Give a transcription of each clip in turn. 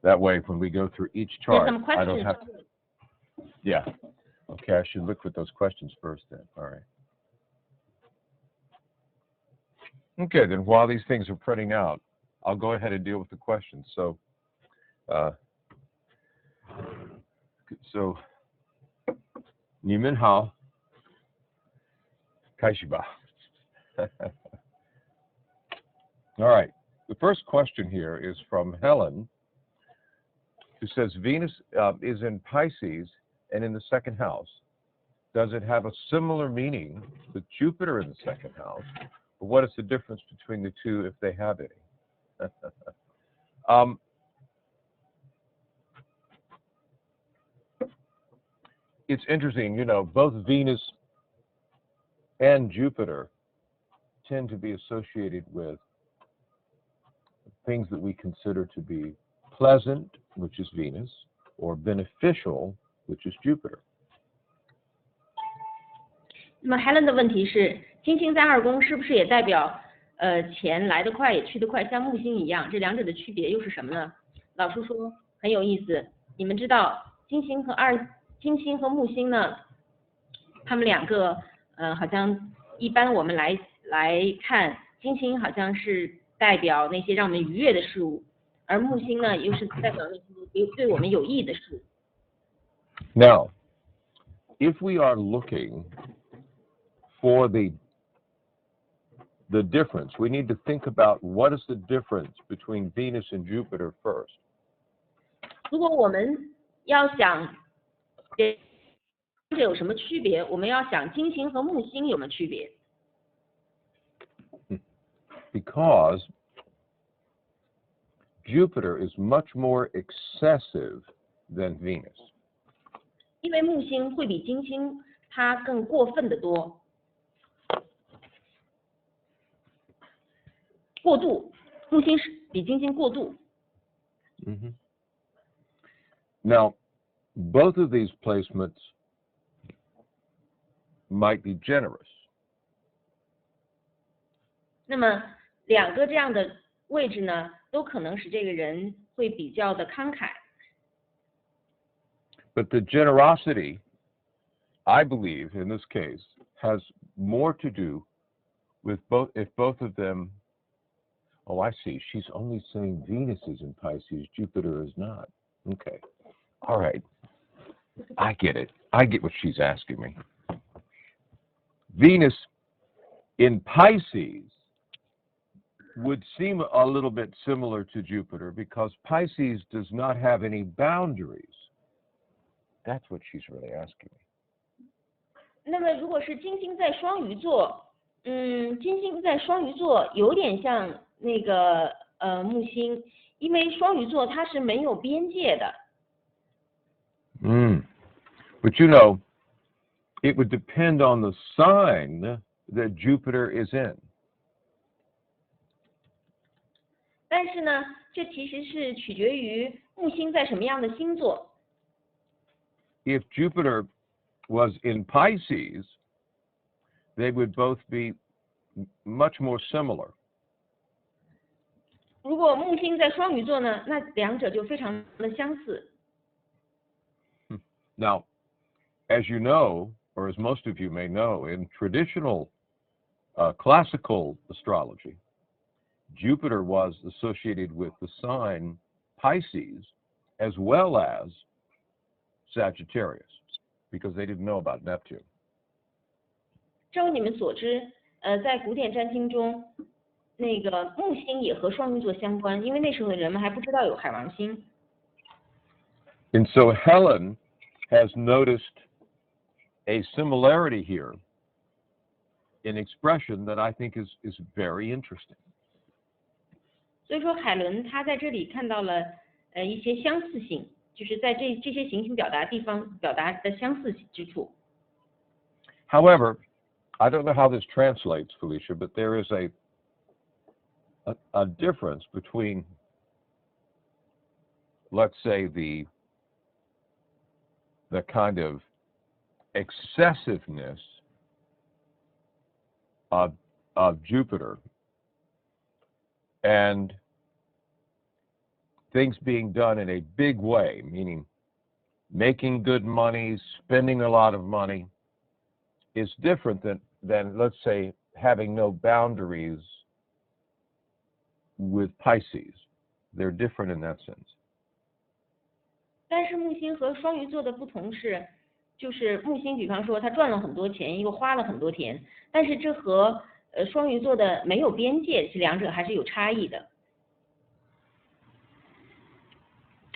That way, when we go through each There's chart, some I don't questions. have to. Yeah. Okay, I should look at those questions first then. All right. Okay, then while these things are printing out, I'll go ahead and deal with the questions. So,你们好，开始吧。All right. The first question here is from Helen, who says Venus is in Pisces and in the second house. Does it have a similar meaning with Jupiter in the second house? Or what is the difference between the two if they have any? It's interesting, you know, both Venus and Jupiter tend to be associated with things that we consider to be pleasant, which is Venus, or beneficial, which is Jupiter. 那么 Helen 的问题是，金星在二宫是不是也代表钱来得快也去得快，像木星一样？这两者的区别又是什么呢？老叔说很有意思。你们知道金星和木星呢，他们两个好像一般我们来看，金星好像是代表那些让我们愉悦的事物，而木星呢又是代表那些对我们有益的事物。Now, if we are looking for the difference, we need to think about what is the difference between Venus and Jupiter first. 如果我们要想这有什么区别，我们要想金星和木星有没有区别？ Because Jupiter is much more excessive than Venus. 因为木星会比金星它更过分的多，过度，木星是比金星过度。Mm-hmm. Now, both of these placements might be generous. 那么两个这样的位置呢，都可能使这个人会比较的慷慨。But the generosity, I believe, in this case, has more to do with if both of them. Oh, I see. She's only saying Venus is in Pisces, Jupiter is not. Okay. All right. I get it. I get what she's asking me. Venus in Pisces would seem a little bit similar to Jupiter because Pisces does not have any boundaries. That's what she's really asking me. 那么如果是金星在双鱼座，金星在双鱼座有点像那个木星，因为双鱼座它是没有边界的。But you know, it would depend on the sign that Jupiter is in. 但是呢，这其实是取决于木星在什么样的星座。If Jupiter was in Pisces, they would both be much more similar. 如果木星在双鱼座呢，那两者就非常的相似。Now, as you know, or as most of you may know, in traditional classical astrology, Jupiter was associated with the sign Pisces as well as Sagittarius, because they didn't know about Neptune. 正如你们所知，在古典占星中，那个木星也和双鱼座相关，因为那时候的人们还不知道有海王星。And so Helen has noticed a similarity here in expression that I think is very interesting. 所以说，海伦他在这里看到了一些相似性，就是在这些行星表达地方表达的相似之处。However, I don't know how this translates, Felicia, but there is a difference between, let's say, the kind of excessiveness of Jupiter and things being done in a big way, meaning making good money, spending a lot of money, is different than let's say, having no boundaries with Pisces. They're different in that sense. 但是木星和双鱼座的不同是，就是木星，比方说他赚了很多钱，又花了很多钱，但是这和双鱼座的没有边界，这两者还是有差异的。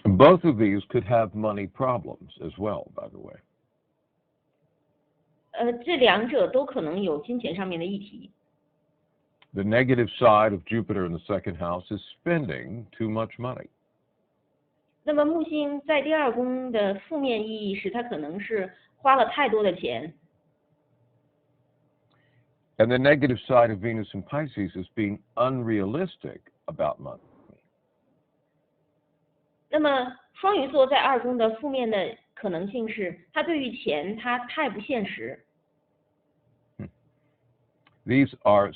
Both of these could have money problems as well, by the way. 这两者都可能有金钱上面的议题。The negative side of Jupiter in the second house is spending too much money. 那么木星在第二宫的负面意义是，它可能是花了太多的钱。And the negative side of Venus in Pisces is being unrealistic about money. 那么双鱼座在二宫的负面的可能性是，他对于钱他太不现实。These are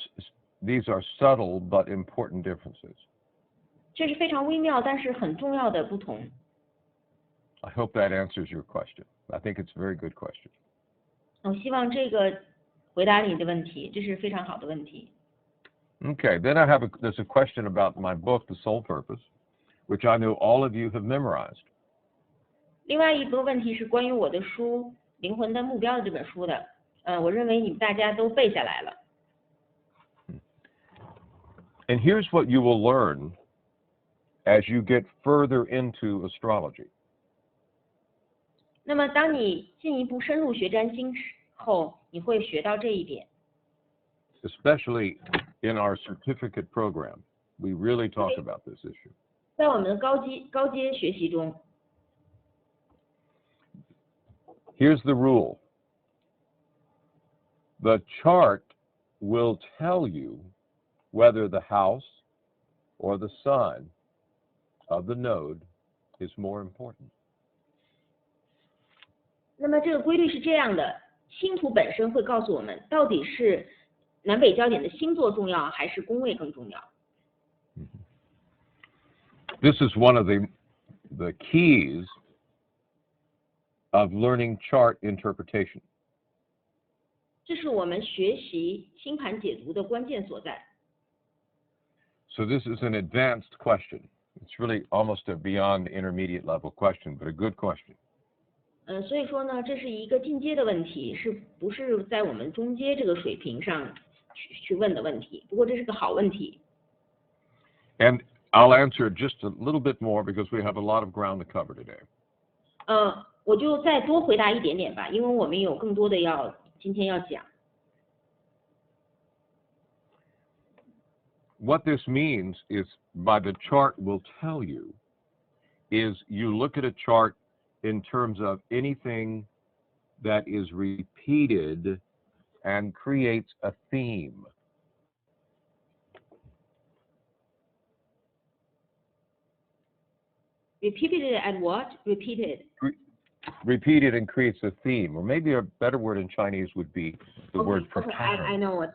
subtle but important differences. 这是非常微妙但是很重要的不同。I hope that answers your question. I think it's a very good question. 我希望这个回答你的问题，这是非常好的问题。Okay, then there's a question about my book, The Soul Purpose, which I know all of you have memorized. 另外一个问题是关于我的书《灵魂的目标》的这本书的，我认为你们大家都背下来了。And here's what you will learn as you get further into astrology. 那么当你进一步深入学占星后，你会学到这一点。Especially in our certificate program, we really talk about this issue. 在我们的高阶学习中。Here's the rule. The chart will tell you whether the house or the sign of the node is more important. 那么这个规律是这样的，星图本身会告诉我们，到底是南北焦点的星座重要，还是宫位更重要。This is one of the keys of learning chart interpretation. 这是我们学习星盘解读的关键所在。So this is an advanced question. It's really almost a beyond intermediate level question, but a good question. 所以说呢，这是一个进阶的问题，是不是在我们中阶这个水平上去问的问题？不过这是个好问题。And I'll answer just a little bit more because we have a lot of ground to cover today. 我就再多回答一点点吧，因为我们有更多的今天要讲。What this means is, by the chart will tell you, is you look at a chart in terms of anything that is repeated and creates a theme. Repeated and what? Repeated. Repeated and creates a theme, or maybe a better word in Chinese would be the word for pattern. I know what.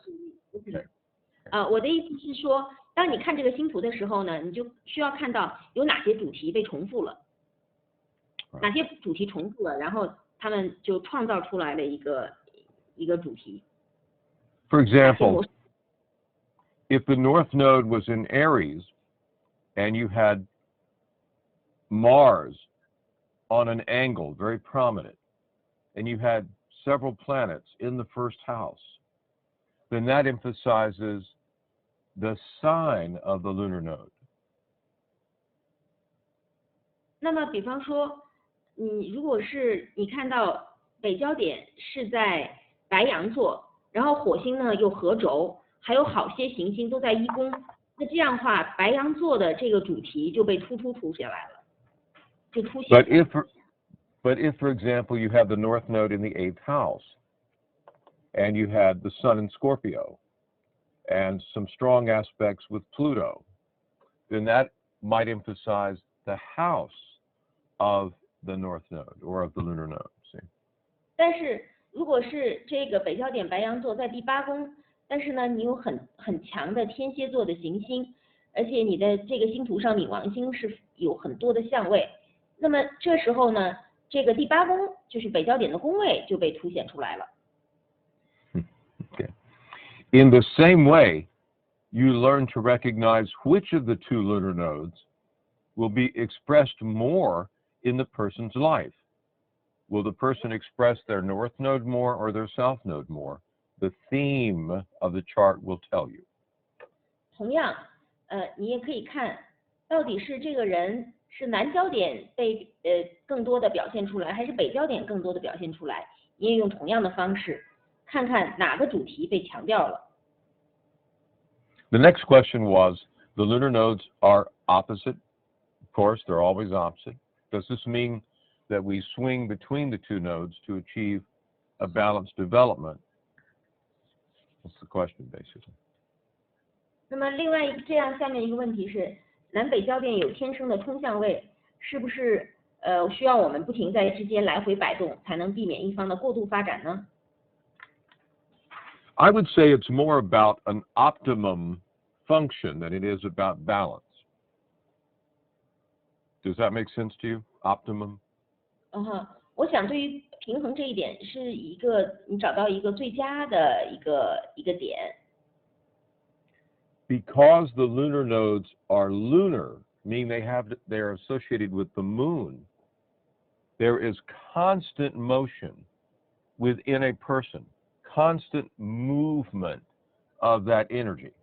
我的意思是说，当你看这个星图的时候呢，你就需要看到有哪些主题被重复了，哪些主题重复了，然后他们就创造出来了一个主题。For example, if the North Node was in Aries and you had Mars on an angle, very prominent, and you had several planets in the first house, then that emphasizes the sign of the lunar node. 那么，比方说，如果是你看到北焦点是在白羊座，然后火星呢又合轴，还有好些行星都在一宫，那这样的话，白羊座的这个主题就被凸下来了，就凸显。But if, for example, you have the North Node in the 8th house, and you had the Sun in Scorpio, and some strong aspects with Pluto, then that might emphasize the house of the North Node or of the lunar node. See? 但是如果是这个北焦点白羊座在第8宫，但是呢，你有很强的天蝎座的行星，而且你的这个星图上冥王星是有很多的相位。那么这时候呢，这个第8宫就是北焦点的宫位就被凸显出来了。Okay. In the same way, you learn to recognize which of the 2 lunar nodes will be expressed more in the person's life. Will the person express their north node more or their south node more? The theme of the chart will tell you. 同样，你也可以看到底是这个人是南焦点被更多的表现出来，还是北焦点更多的表现出来。你也用同样的方式看看哪个主题被强调了。The next question was, the lunar nodes are opposite. Of course, they're always opposite. Does this mean that we swing between the 2 nodes to achieve a balanced development? That's the question, basically. 那么另外这样下面一个问题是，南北焦点有天生的冲相位，是不是需要我们不停在之间来回摆动，才能避免一方的过度发展呢？ I would say it's more about an optimum function than it is about balance. Does that make sense to you? Optimum? 我想对于平衡这一点是你找到一个最佳的一个点。Because the lunar nodes are lunar, meaning they are associated with the moon, there is constant motion within a person, constant movement of that energy.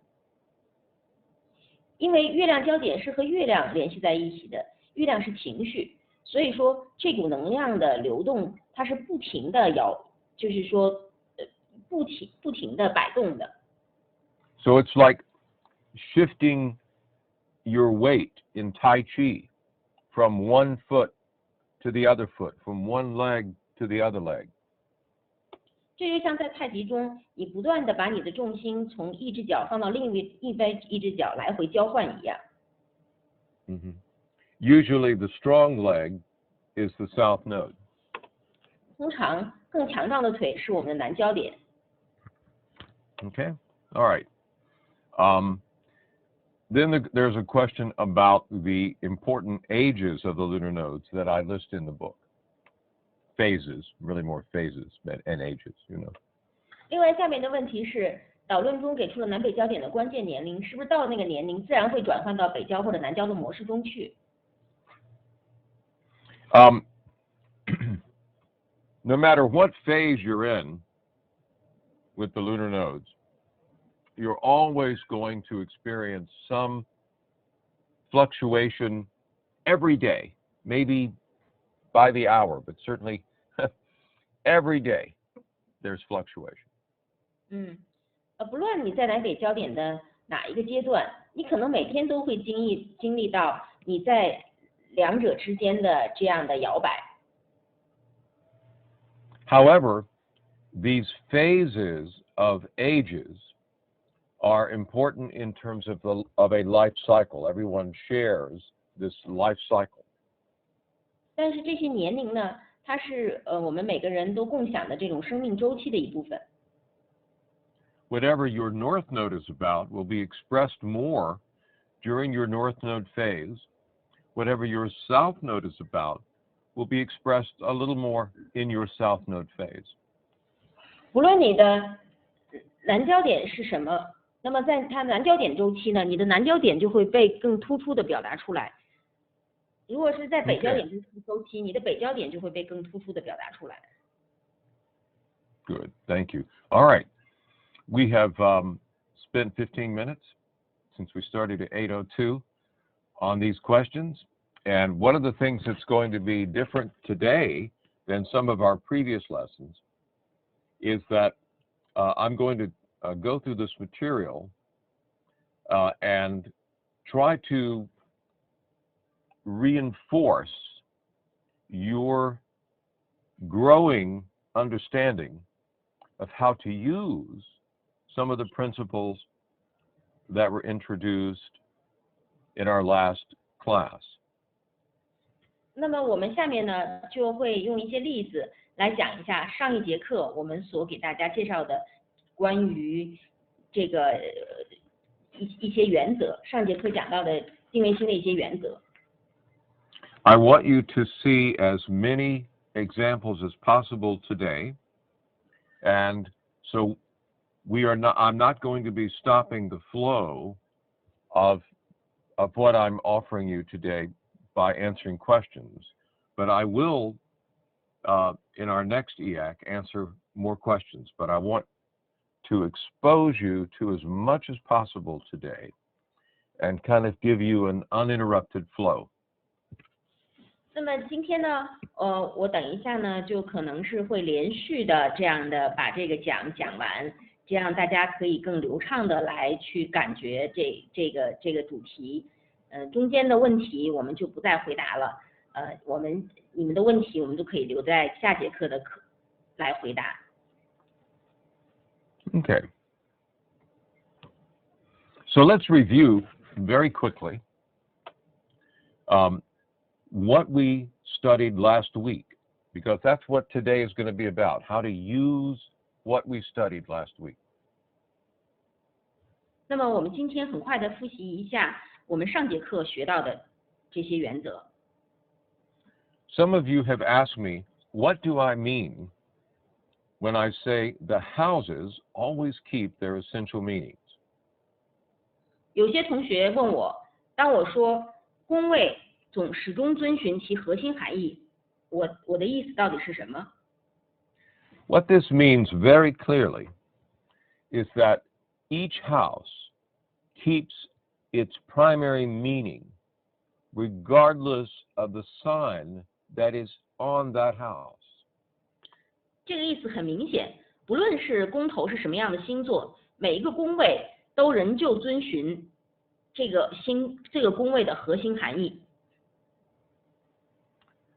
因为月亮焦点是和月亮联系在一起的，月亮是情绪，所以说这股能量的流动，它是不停的就是说不停的摆动的。So it's like shifting your weight in Tai Chi from one foot to the other foot, from one leg to the other leg. 这就像在太极中，你不断的把你的重心从一只脚放到另一只脚来回交换一样。Usually the strong leg is the south node. 通常更强壮的腿是我们的南焦点。Okay, all right. Then there's a question about the important ages of the lunar nodes that I list in the book. Phases, really more phases and ages, you know. 另外，下面的问题是，导论中给出了南北焦点的关键年龄，是不是到了那个年龄，自然会转换到北焦或者南焦的模式中去？ No matter what phase you're in with the lunar nodes, you're always going to experience some fluctuation every day, maybe by the hour, but certainly every day there's fluctuation. 不论你在南北焦点的哪一个阶段，你可能每天都会经历到你在两者之间的这样的摇摆。However, these phases of ages are important in terms of a life cycle. Everyone shares this life cycle. 但是这些年龄呢，它是我们每个人都共享的这种生命周期的一部分。Whatever your north node is about will be expressed more during your north node phase. Whatever your south node is about will be expressed a little more in your south node phase. 无论你的南焦点是什么，那么在它南焦点周期呢，你的南焦点就会被更突出的表达出来。如果是在北焦点周期，你的北焦点就会被更突出的表达出来。Good, thank you. All right, we have spent 15 minutes since we started at 8:02 on these questions, and one of the things that's going to be different today than some of our previous lessons is that I'm going to go through this material and try to reinforce your growing understanding of how to use some of the principles that were introduced in our last class. 那么我们下面呢就会用一些例子来讲一下上一节课我们所给大家介绍的关于这个一些原则，上节课讲到的定位星的一些原则。I want you to see as many examples as possible today, and so I'm not going to be stopping the flow of what I'm offering you today by answering questions, but I will, in our next EAC, answer more questions. But I want to expose you to as much as possible today and kind of give you an uninterrupted flow. 那么今天呢，我等一下呢，就可能是会连续的这样的把这个讲完，这样大家可以更流畅的来去感觉这个主题。中间的问题我们就不再回答了。你们的问题我们都可以留在下节课的课来回答。Okay. So let's review very quickly what we studied last week, because that's what today is going to be about, how to use what we studied last week. 那么我们今天很快的复习一下我们上节课学到的这些原则。Some of you have asked me, what do I mean when I say the houses always keep their essential meanings? 有些同学问我，当我说宫位始终遵循其核心含义，我的意思到底是什么？ What this means very clearly is that each house keeps its primary meaning regardless of the sign that is on that house. 这个意思很明显，不论是宫头是什么样的星座，每一个宫位都仍旧遵循这个宫位的核心含义。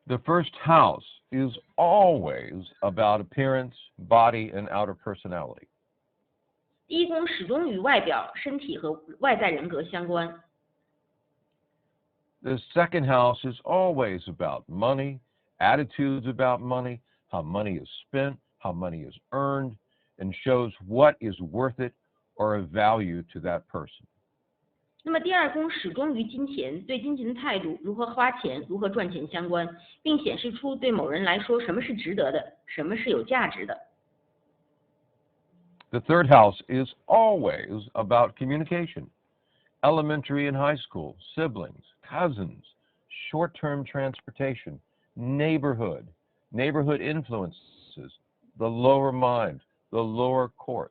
The first house is always about appearance, body, and outer personality. 第一宫始终与外表、身体和外在人格相关。The second house is always about money, attitudes about money, how money is spent, how money is earned, and shows what is worth it or of value to that person. 那么第二宫始终与金钱、对金钱的态度、如何花钱、如何赚钱相关，并显示出对某人来说什么是值得的，什么是有价值的。The third house is always about communication, elementary and high school, siblings, cousins, short-term transportation, neighborhood influences, the lower mind, the lower courts.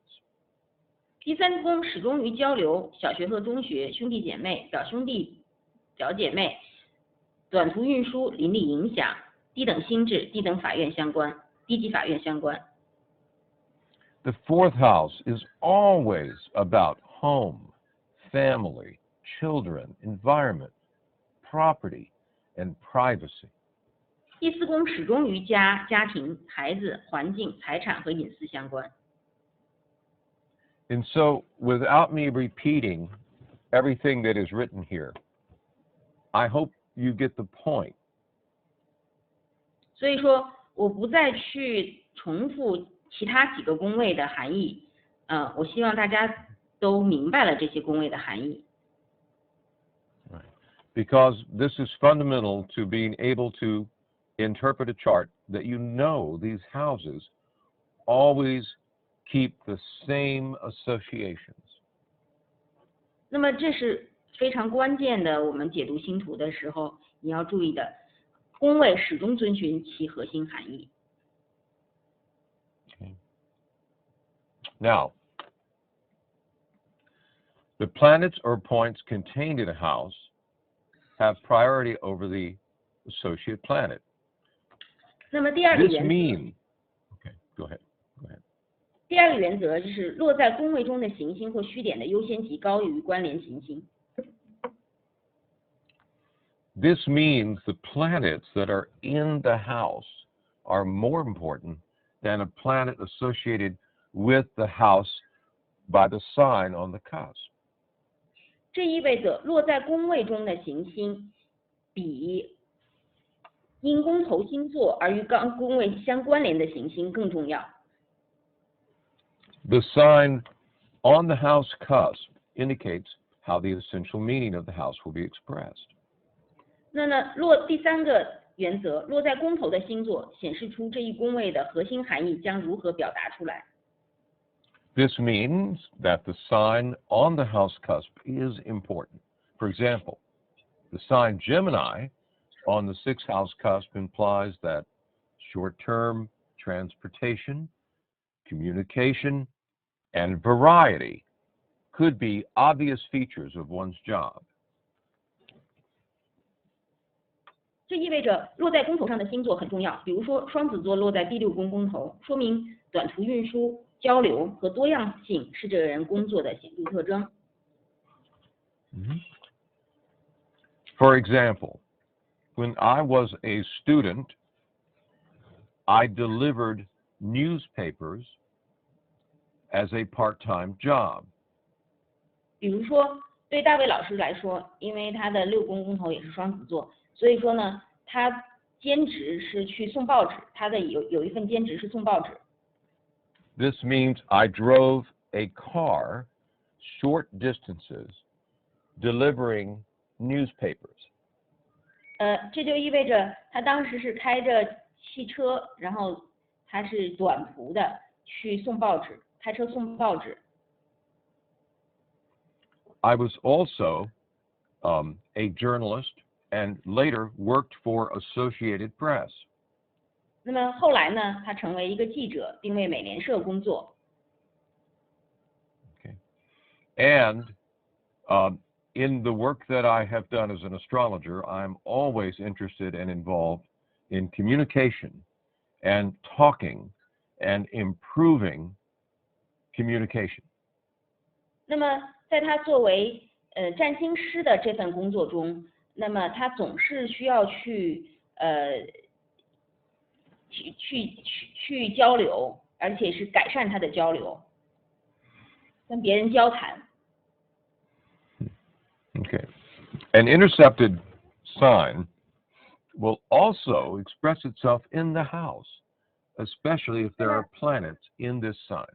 第三宫始终与交流、小学和中学、兄弟姐妹、表兄弟、表姐妹、短途运输、邻里影响、低等心智、低等法院相关、低级法院相关。The fourth house is always about home, family, children, environment, property, and privacy. 第四宫始终与家庭、孩子、环境、财产和隐私相关。And so, without me repeating everything that is written here, I hope you get the point. 所以说，我不再去重复其他几个宫位的含义，我希望大家都明白了这些宫位的含义。Right. Because this is fundamental to being able to interpret a chart, that you know these houses always keep the same associations. 那么这是非常关键的，我们解读星图的时候你要注意的，宫位始终遵循其核心含义。Okay. Now, the planets or points contained in a house have priority over the associate planet. 那么第二个 This 原则， okay, go ahead. 第二个原则就是落在宫位中的行星或虚点的优先级高于关联行星。This means the planets that are in the house are more important than a planet associated with the house by the sign on the cusp. 这意味着落在宫位中的行星比因宫头星座而与宫位相关联的行星更重要。The sign on the house cusp indicates how the essential meaning of the house will be expressed. 那第三个原则，落在宫头的星座显示出这一宫位的核心含义将如何表达出来。This means that the sign on the house cusp is important. For example, the sign Gemini on the sixth house cusp implies that short-term transportation, communication, and variety could be obvious features of one's job. 这意味着落在宫头上的星座很重要，比如说双子座落在第6宫宫头，说明短途运输、交流和多样性是这个人工作的显著特征。For example, when I was a student, I delivered newspapers as a part-time job. 比如说，对大卫老师来说，因为他的6宫宫头也是双子座，所以说呢，他兼职是去送报纸，他的有一份兼职是送报纸。This means I drove a car short distances delivering newspapers. 这就意味着他当时是开着汽车，然后他是短途的去送报纸，开车送报纸。I was also a journalist and later worked for Associated Press. 那么后来呢，他成为一个记者，并为美联社工作。Okay. And in the work that I have done as an astrologer, I'm always interested and involved in communication and talking and improving communication. 那么在他作为占星师的这份工作中，那么他总是需要去交流，而且是改善他的交流，跟别人交谈。Okay. An intercepted sign will also express itself in the house, especially if there are planets in this sign.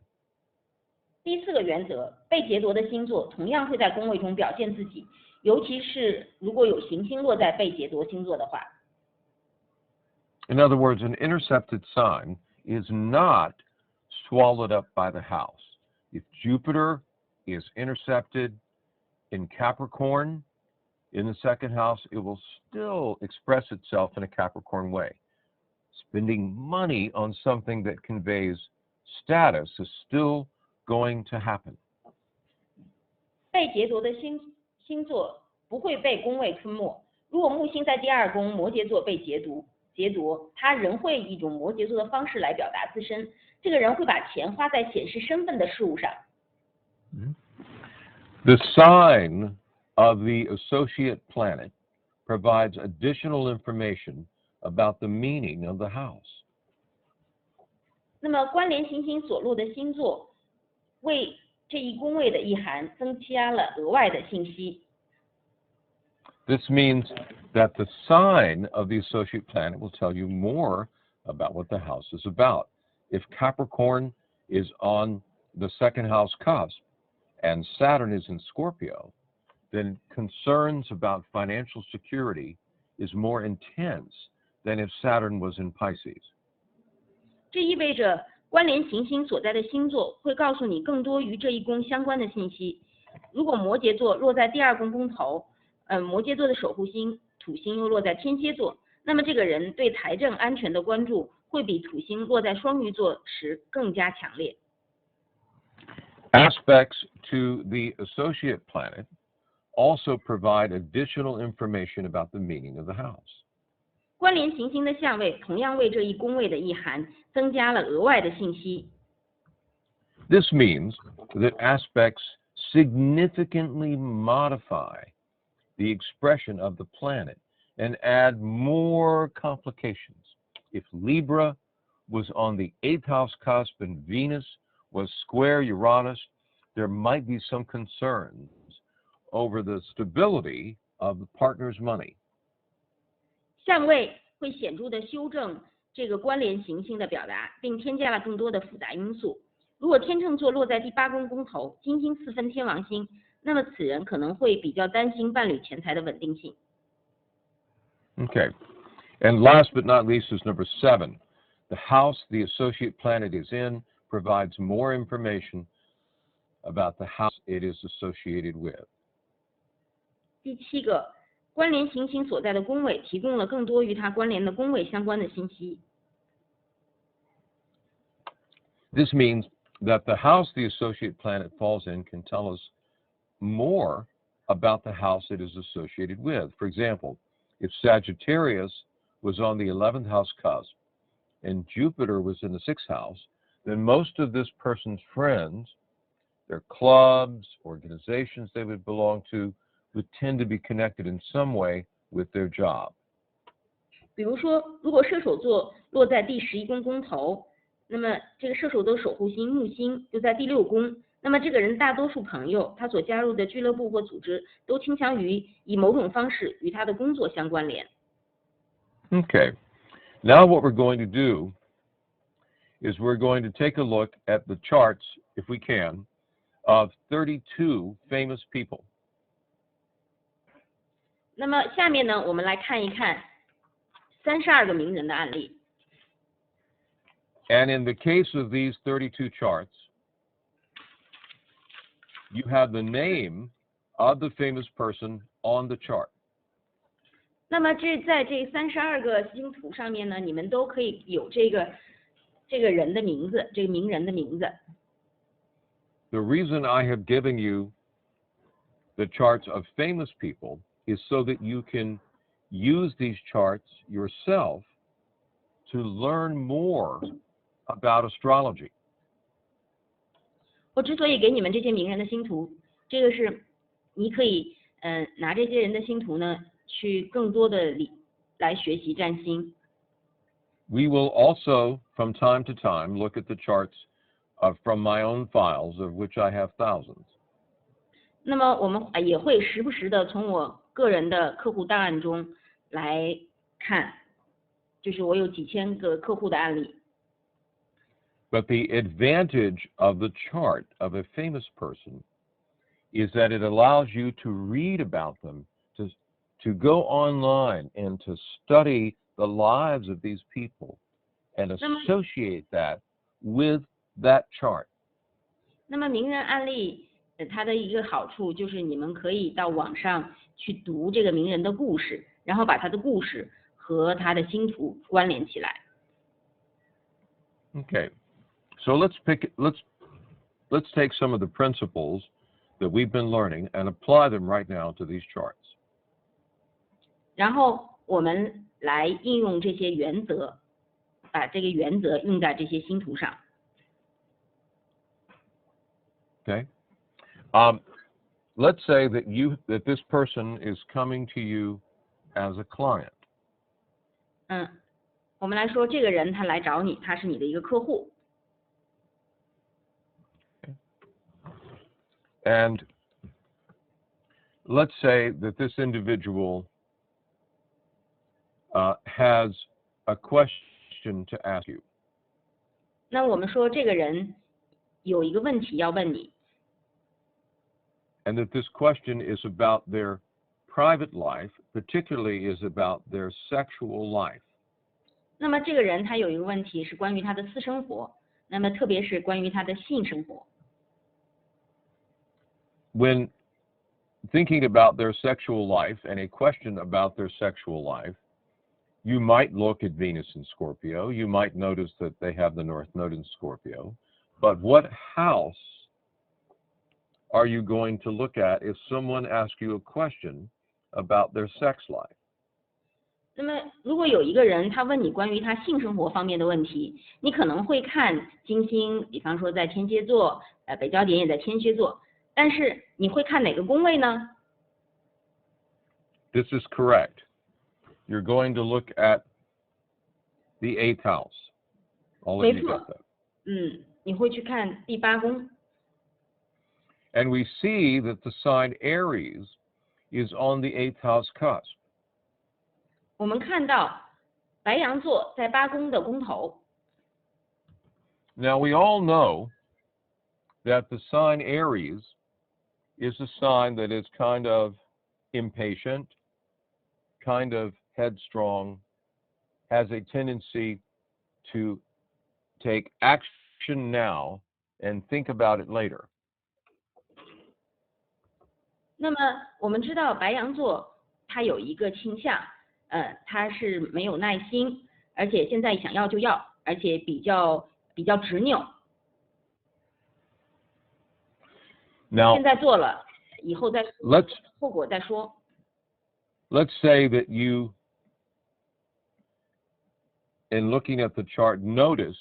第4个原则，被劫夺的星座同样会在宫位中表现自己，尤其是如果有行星落在被劫夺星座的话。In other words, an intercepted sign is not swallowed up by the house. If Jupiter is intercepted in Capricorn in the second house, it will still express itself in a Capricorn way. Spending money on something that conveys status is still going to happen. 被劫夺的星座不会被宫位吞没。如果木星在第2宫摩羯座被劫夺，他仍会以一种摩羯座的方式来表达自身。这个人会把钱花在显示身份的事物上。The sign of the associate planet provides additional information about the meaning of the house. 那么关联行星所落的星座为这一宫位的意涵增加了额外的信息。This means that the sign of the associate planet will tell you more about what the house is about. If Capricorn is on the second house cusp and Saturn is in Scorpio, then concerns about financial security is more intense than if Saturn was in Pisces. 这意味着关联行星所在的星座会告诉你更多与这一宫相关的信息。如果摩羯座落在第2宫宫头，摩羯座的守护星土星又落在天蝎座，那么这个人对财政安全的关注会比土星落在双鱼座时更加强烈。Aspects to the associate planet also provide additional information about the meaning of the house. 关联行星的相位同样为这一宫位的意涵增加了额外的信息。This means that aspects significantly modify the expression of the planet and add more complications. If Libra was on the 8th house cusp and Venus was square Uranus, there might be some concerns over the stability of the partner's money. 相位会显著的修正这个关联行星的表达，并添加了更多的复杂因素。如果天秤座落在第8宫宫头，金星4分天王星，那么此人可能会比较担心伴侣钱财的稳定性。Okay. And last but not least is number 7. The house the associate planet is in provides more information about the house it is associated with. 第7个，关联行星所在的宫位提供了更多与它关联的宫位相关的信息。This means that the house the associate planet falls in can tell us more about the house it is associated with. For example, if Sagittarius was on the 11th house cusp and Jupiter was in the 6th house, then most of this person's friends, their clubs, organizations they would belong to, would tend to be connected in some way with their job. 比如说，如果射手座落在第11宫宫头，那么这个射手座守护星木星就在第6宫，那么这个人大多数朋友他所加入的俱乐部或组织都倾向于以某种方式与他的工作相关联。Okay. Now what we're going to do is we're going to take a look at the charts, if we can, of 32 famous people. 那么下面呢，我们来看一看32个名人的案例。And in the case of these 32 charts, you have the name of the famous person on the chart. 那么在这32个星图上面呢，你们都可以有这个人的名字，这个名人的名字。The reason I have given you the charts of famous people is so that you can use these charts yourself to learn more about astrology. 我之所以给你们这些名人的星图，这个是你可以拿这些人的星图呢，去更多的来学习占星。We will also, from time to time, look at the charts from my own files, of which I have thousands. 那么我们也会时不时的从我个人的客户档案中来看，就是我有几千个客户的案例。But the advantage of the chart of a famous person is that it allows you to read about them, to go online and to study the lives of these people and associate that with that chart. 那么名人案例它的一个好处就是你们可以到网上去读这个名人的故事，然后把他的故事和他的星图关联起来。Okay. So let's take some of the principles that we've been learning and apply them right now to these charts. 然后我们来应用这些原则，把这个原则用在这些星图上。Okay. Let's say that this person is coming to you as a client. 我们来说这个人他来找你，他是你的一个客户。And let's say that this individual has a question to ask you. 那我们说这个人有一个问题要问你。And that this question is about their private life, particularly is about their sexual life. 那么这个人他有一个问题是关于他的私生活，那么特别是关于他的性生活。When thinking about their sexual life and a question about their sexual life, you might look at Venus in Scorpio. You might notice that they have the North Node in Scorpio. But what house are you going to look at if someone asks you a question about their sex life? 那么如果有一个人他问你关于他性生活方面的问题，你可能会看金星，比方说在天蝎座，北焦点也在天蝎座，但是你会看哪个宫位呢？ This is correct. You're going to look at the 8th house. I'll let you get that. 你会去看第8宫。And we see that the sign Aries is on the 8th house cusp. 我们看到白羊座在8宫的宫头。Now we all know that the sign Aries is a sign that is kind of impatient, kind of headstrong, has a tendency to take action now and think about it later. 那么我们知道白羊座它有一个倾向，它是没有耐心，而且现在想要就要，而且比较执拗。Now, 现在做了，以后再说，后果再说。Let's say that you, in looking at the chart, notice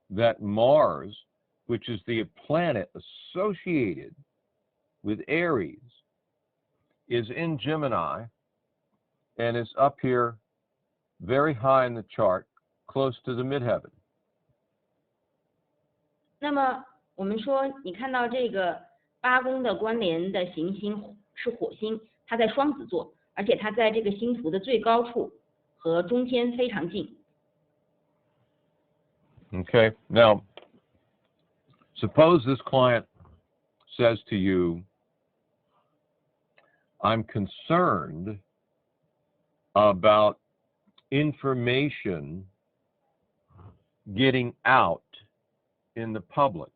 that Mars, which is the planet associated with Aries, is in Gemini and is up here very high in the chart, close to the midheaven. 那么我们说，你看到这个八宫的关联的行星是火星，它在双子座，而且它在这个星图的最高处，和中天非常近。Okay, now, suppose this client says to you, I'm concerned about information getting out in the public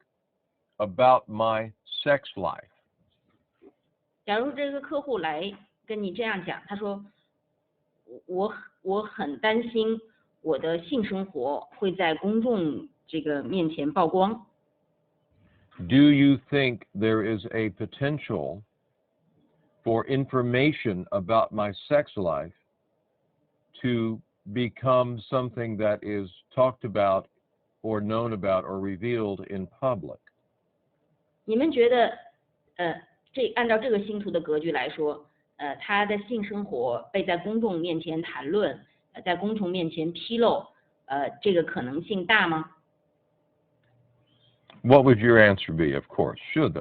about my sex life. 假如这个客户来跟你这样讲，他说我很担心我的性生活会在公众这个面前曝光。Do you think there is a potential for information about my sex life to become something that is talked about or known about or revealed in public? 你们觉得，按照这个星图的格局来说，他的性生活被在公众面前谈论，在公众面前披露，这个可能性大吗？ What would your answer be? Of course, should.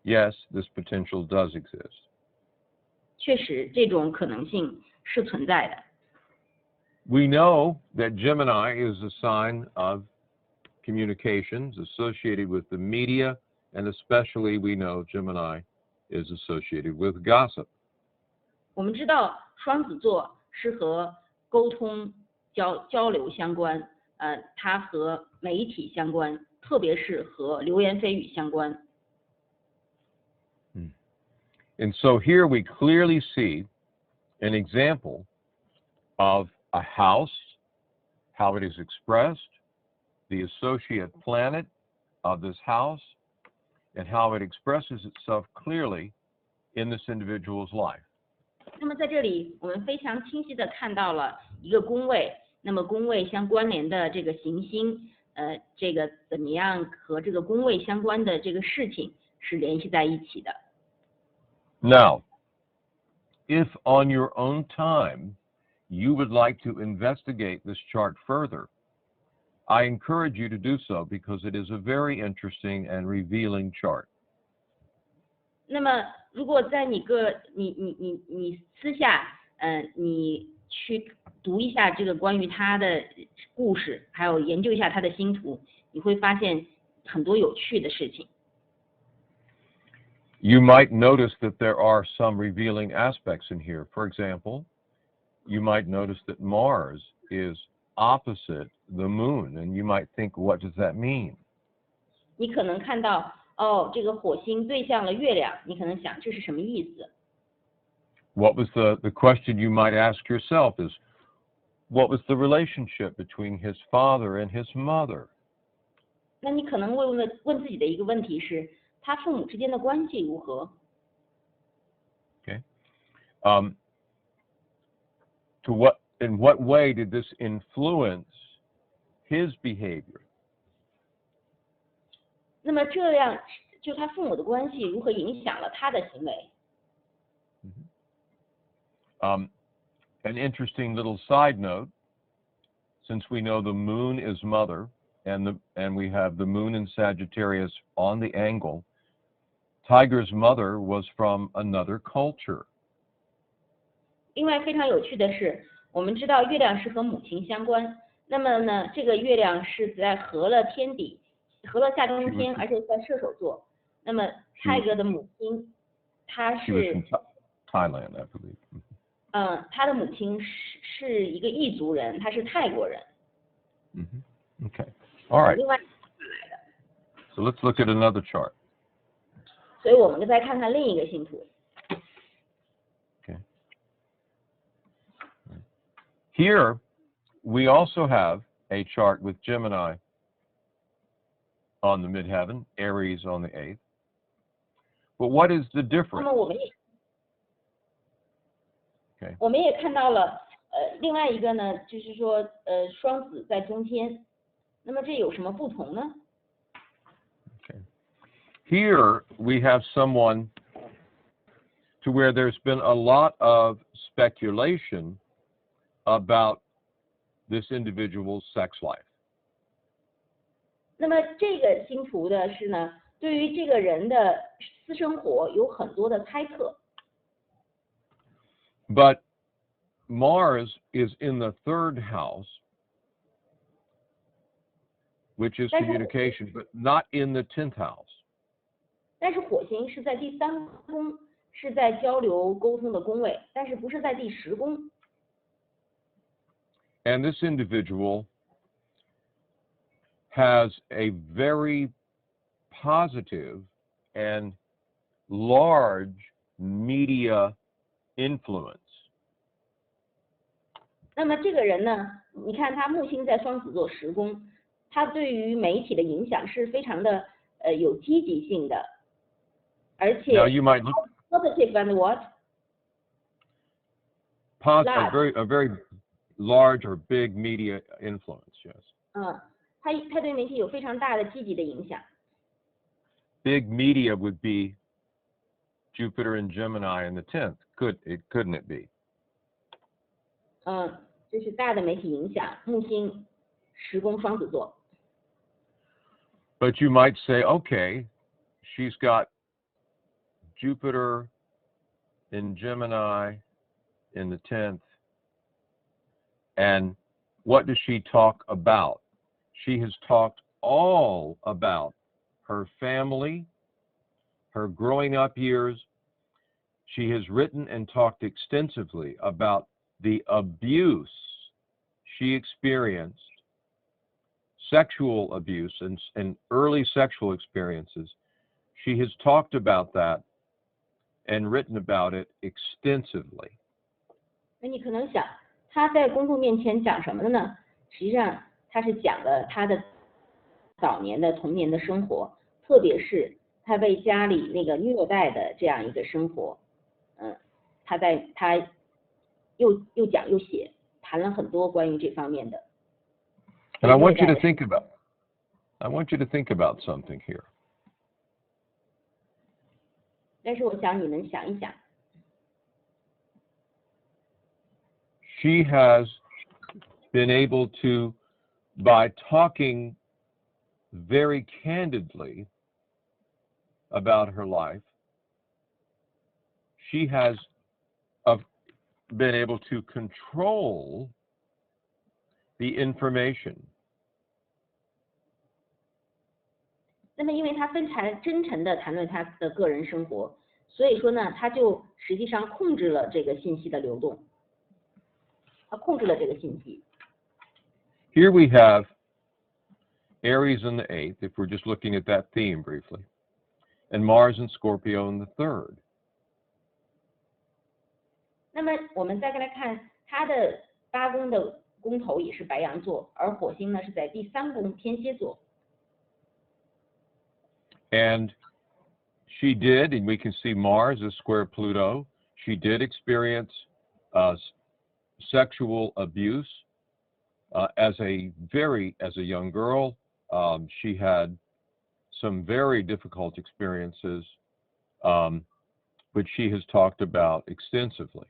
Yes, this potential does exist. 确实，这种可能性是存在的。We know that Gemini is a sign of communications associated with the media, and especially we know Gemini is associated with gossip. 我们知道双子座是和沟通交流相关，它和媒体相关，特别是和流言蜚语相关。And so here we clearly see an example of a house, how it is expressed, the associate planet of this house, and how it expresses itself clearly in this individual's life. 那么在这里，我们非常清晰地看到了一个宫位，那么宫位相关联的这个行星，这个怎么样和这个宫位相关的这个事情是联系在一起的。Now, if on your own time you would like to investigate this chart further, I encourage you to do so because it is a very interesting and revealing chart. 那么，如果在你私下，你去读一下这个关于他的故事，还有研究一下他的星图，你会发现很多有趣的事情。You might notice that there are some revealing aspects in here. For example, you might notice that Mars is opposite the moon, and you might think, what does that mean? 你可能看到，这个火星对向了月亮，你可能想这是什么意思？ What was the question you might ask yourself is, what was the relationship between his father and his mother? 那你可能会问自己的一个问题是，他父母之间的关系如何？ Okay. In what way did this influence his behavior? 那么这样，就他父母的关系如何影响了他的行为？ An interesting little side note, since we know the moon is mother, and we have the moon in Sagittarius on the angle, Tiger's mother was from another culture. 另外非常有趣的是，我们知道月亮是和母亲相关，那么呢，这个月亮是在合了天底，合了下中天，而且在射手座。那么泰戈的母亲，她 She was 是 from Thailand, I believe. 她的母亲是一个异族人，她是泰国人。Okay. All right. 另外， So let's look at another chart. 所以我们再看看另一个星图。 Okay. Here we also have a chart with Gemini on the midheaven, Aries on the 8th. But what is the 那 difference? 么我们也 Okay. 我们也看到了另外一个呢，就是说双子在中天，那么这有什么不同呢？ Okay. Here we have someone to where there's been a lot of speculation about this individual's sex life. 那么这个星图的是呢，对于这个人的私生活有很多的猜测。 But Mars is in the 3rd house, which is communication, but not in the 10th house. 但是火星是在第3宫，是在交流沟通的宫位，但是不是在第10宫。 And this individual has a very positive and large media influence. 那么这个人呢，你看他木星在双子座10宫，他对于媒体的影响是非常的有积极性的，而且 Now you might look positive and what a very large or big media influence, yes. 他对媒体有非常大的积极的影响。 Big media would be Jupiter and Gemini in the 10th, couldn't it be? 这是大的媒体影响，木星10宫双子座。 But you might say, okay, she's got Jupiter in Gemini in the 10th, and what does she talk about? She has talked all about her family, her growing up years. She has written and talked extensively about the abuse she experienced, sexual abuse and early sexual experiences. She has talked about that and written about it extensively. 那你可能想，他在公众面前讲什么的呢？实际上，他是讲了他的早年的童年的生活，特别是他被家里那个虐待的这样一个生活。他又讲又写，谈了很多关于这方面的。And I want you to think about something here. 但是我想你们想一想， She has been able to, by talking very candidly about her life, she has been able to control the information. 那么因为他非常真诚的谈论他的个人生活，所以说呢，他就实际上控制了这个信息的流动，他控制了这个信息。 Here we have Aries in the 8th, if we're just looking at that theme briefly, and Mars and Scorpio in the 3rd. 那么我们再来看他的8宫的宫头也是白羊座，而火星呢是在第3宫天蝎座。 And she did, and we can see Mars is square Pluto. She did experience sexual abuse as a young girl. She had some very difficult experiences, which she has talked about extensively.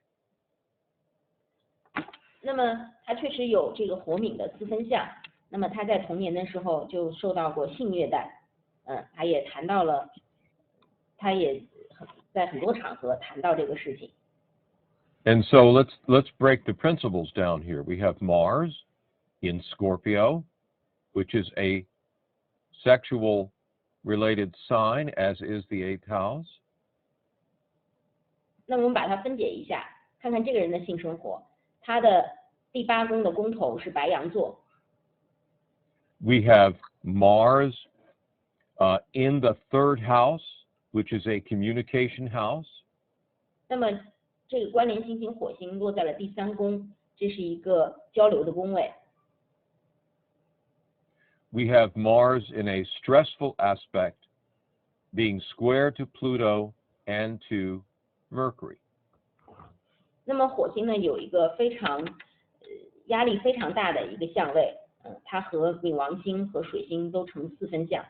那么他确实有这个火冥的四分相，那么他在童年的时候就受到过性虐待，他也谈到了，他也在很多场合谈到这个事情。 And so let's break the principles down here. We have Mars in Scorpio, which is a sexual related sign, as is the 8th house. 那么我们把它分解一下，看看这个人的性生活，他的第8宫的宫头是白羊座。We have Mars in the 3rd house, which is a communication house. 那么这个关联星星火星落在了第3宫，这是一个交流的宫位。We have Mars in a stressful aspect, being square to Pluto and to Mercury. 那么火星呢有一个非常压力非常大的一个相位，它和冥王星和水星都成4分相。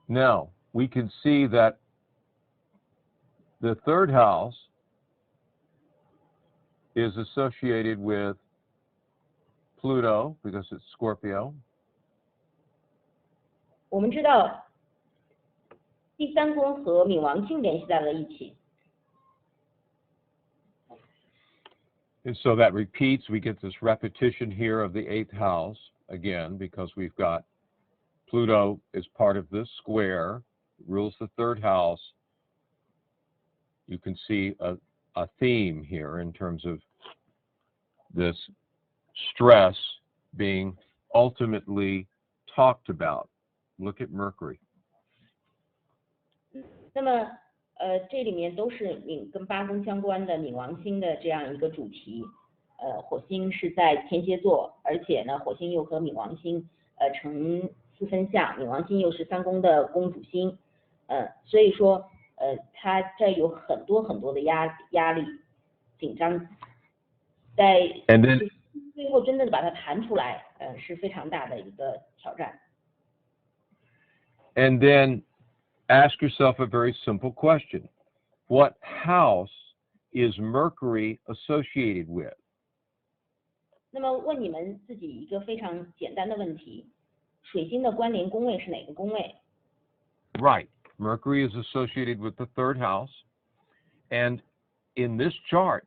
Now, we can see that the 3rd house is associated with Pluto because it's Scorpio. 我们知道第3宫和冥王星联系在了一起。And so that repeats, we get this repetition here of the 8th house again, because we've got Pluto is part of this square, rules the 3rd house. You can see a theme here in terms of this stress being ultimately talked about. Look at Mercury. 那么这里面都是跟8宫相关的冥王星的这样一个主题。火星是在天蝎座，而且呢，火星又和冥王星成4分相，冥王星又是3宫的宫主星，所以说它这有很多很多的压力、紧张，在最后真正的把它弹出来，是非常大的一个挑战。And then ask yourself a very simple question. What house is Mercury associated with? 那么问你们自己一个非常简单的问题，水星的关联宫位是哪个宫位？ Right. Mercury is associated with the 3rd house. And in this chart,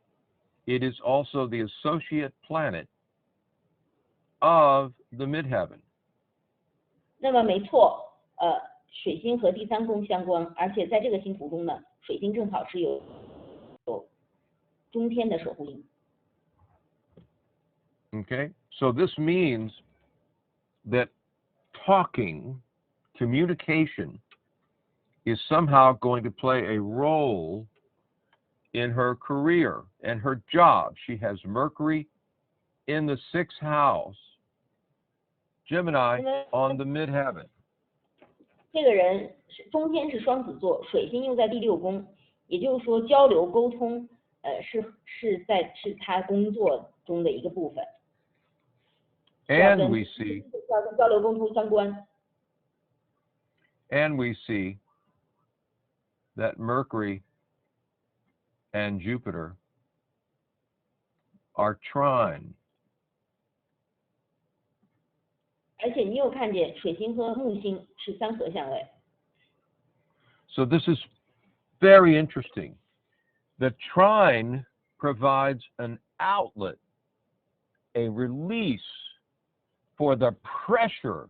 it is also the associate planet of the midheaven. 那么没错，水星和第3宫相关，而且在这个星图中呢，水星正好是有中天的守护星。Okay, so this means that talking, communication, is somehow going to play a role in her career and her job. She has Mercury in the 6th house, Gemini on the midheaven. 这个人中天是双子座，水星又在第6宫，也就是说交流沟通，是他工作中的一个部分。And we see 要跟交流沟通相关。And we see that Mercury and Jupiter are trine. 而且你有看见水星和木星是3合相位。So this is very interesting. The trine provides an outlet, a release for the pressure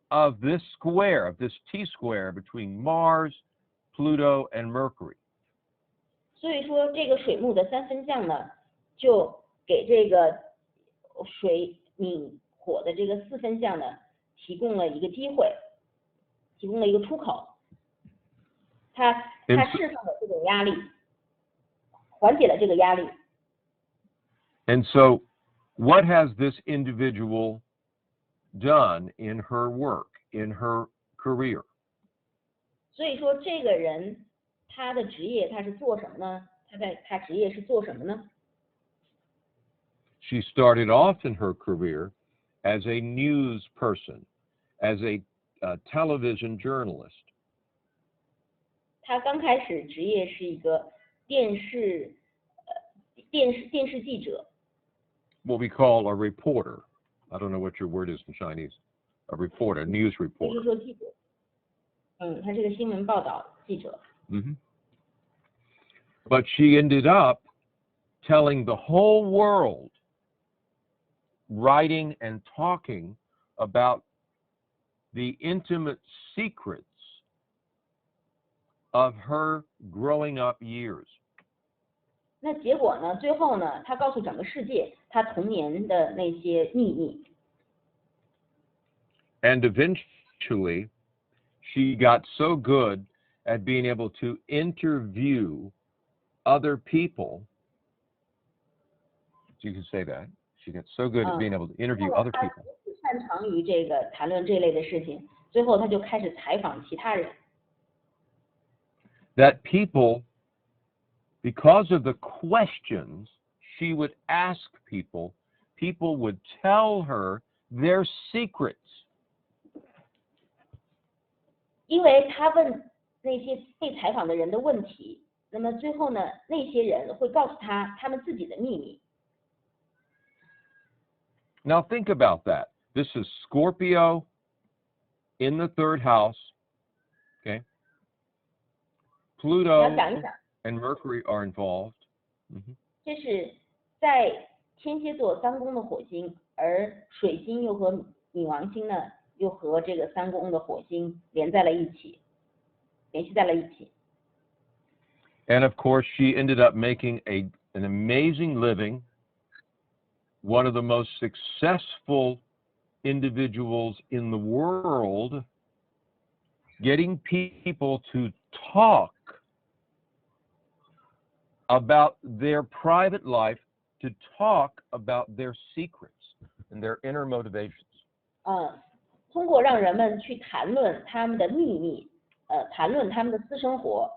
of this square, of this T-square between Mars, Pluto, and Mercury. 所以说这个水木的3分相呢，就给这个水冥火的这个4分相呢，提供了一个机会，提供了一个出口。它释放了这种压力，缓解了这个压力。And so, what has this individual done in her work, in her career? 所以说这个人他的职业他是做什么呢？他职业是做什么呢？ She started off in her career as a news person, as a television journalist. 他刚开始职业是一个电视记者。What we call a reporter. I don't know what your word is in Chinese. A reporter, news 就 reporter. 是说记者。他是个新闻报道记者。Mm-hmm. But she ended up telling the whole world, writing and talking about the intimate secrets of her growing up years. 那结果呢？最后呢，他告诉整个世界他童年的那些秘密。And eventually, she got so good at being able to interview other people. You can say that. She got so good at being able to interview other people. 擅长于这个谈论这类的事情，最后他就开始采访其他人。That people, because of the questions she would ask people, people would tell her their secrets. 因为他问那些被采访的人的问题，那么最后呢，那些人会告诉他他们自己的秘密。Now think about that. This is Scorpio in the third house. Okay. Pluto and Mercury are involved. 这是在天蝎座三宫的火星，而水星又和冥王星呢，又和这个三宫的火星联系在了一起。And of course, she ended up making an amazing living, one of the most successful individuals in the world, getting people to talk about their private life, to talk about their secrets and their inner motivations. 通过让人们去谈论他们的秘密，谈论他们的私生活，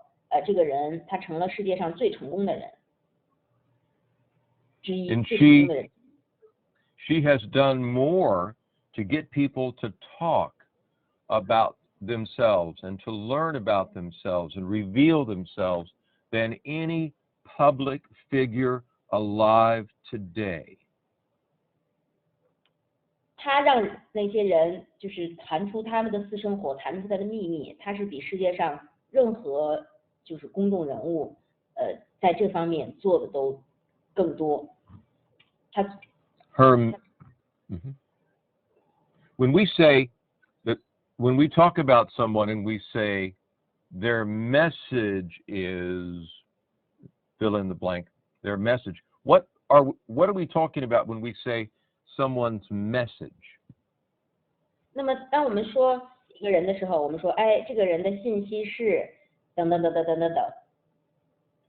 这个人他成了世界上最成功的人之一。And 最成功的人。she has done more to get people to talk about themselves and to learn about themselves and reveal themselves than any public figure alive today. 他让那些人就是谈出他们的私生活，谈出他的秘密，他是比世界上任何就是公众人物，在这方面做的都更多。他 When we say that, when we talk about someone and we say their message is fill in the blank, their message, what are we talking about when we say someone's message? 那么当我们说一个人的时候，我们说，哎，这个人的信息是等等等等等等等。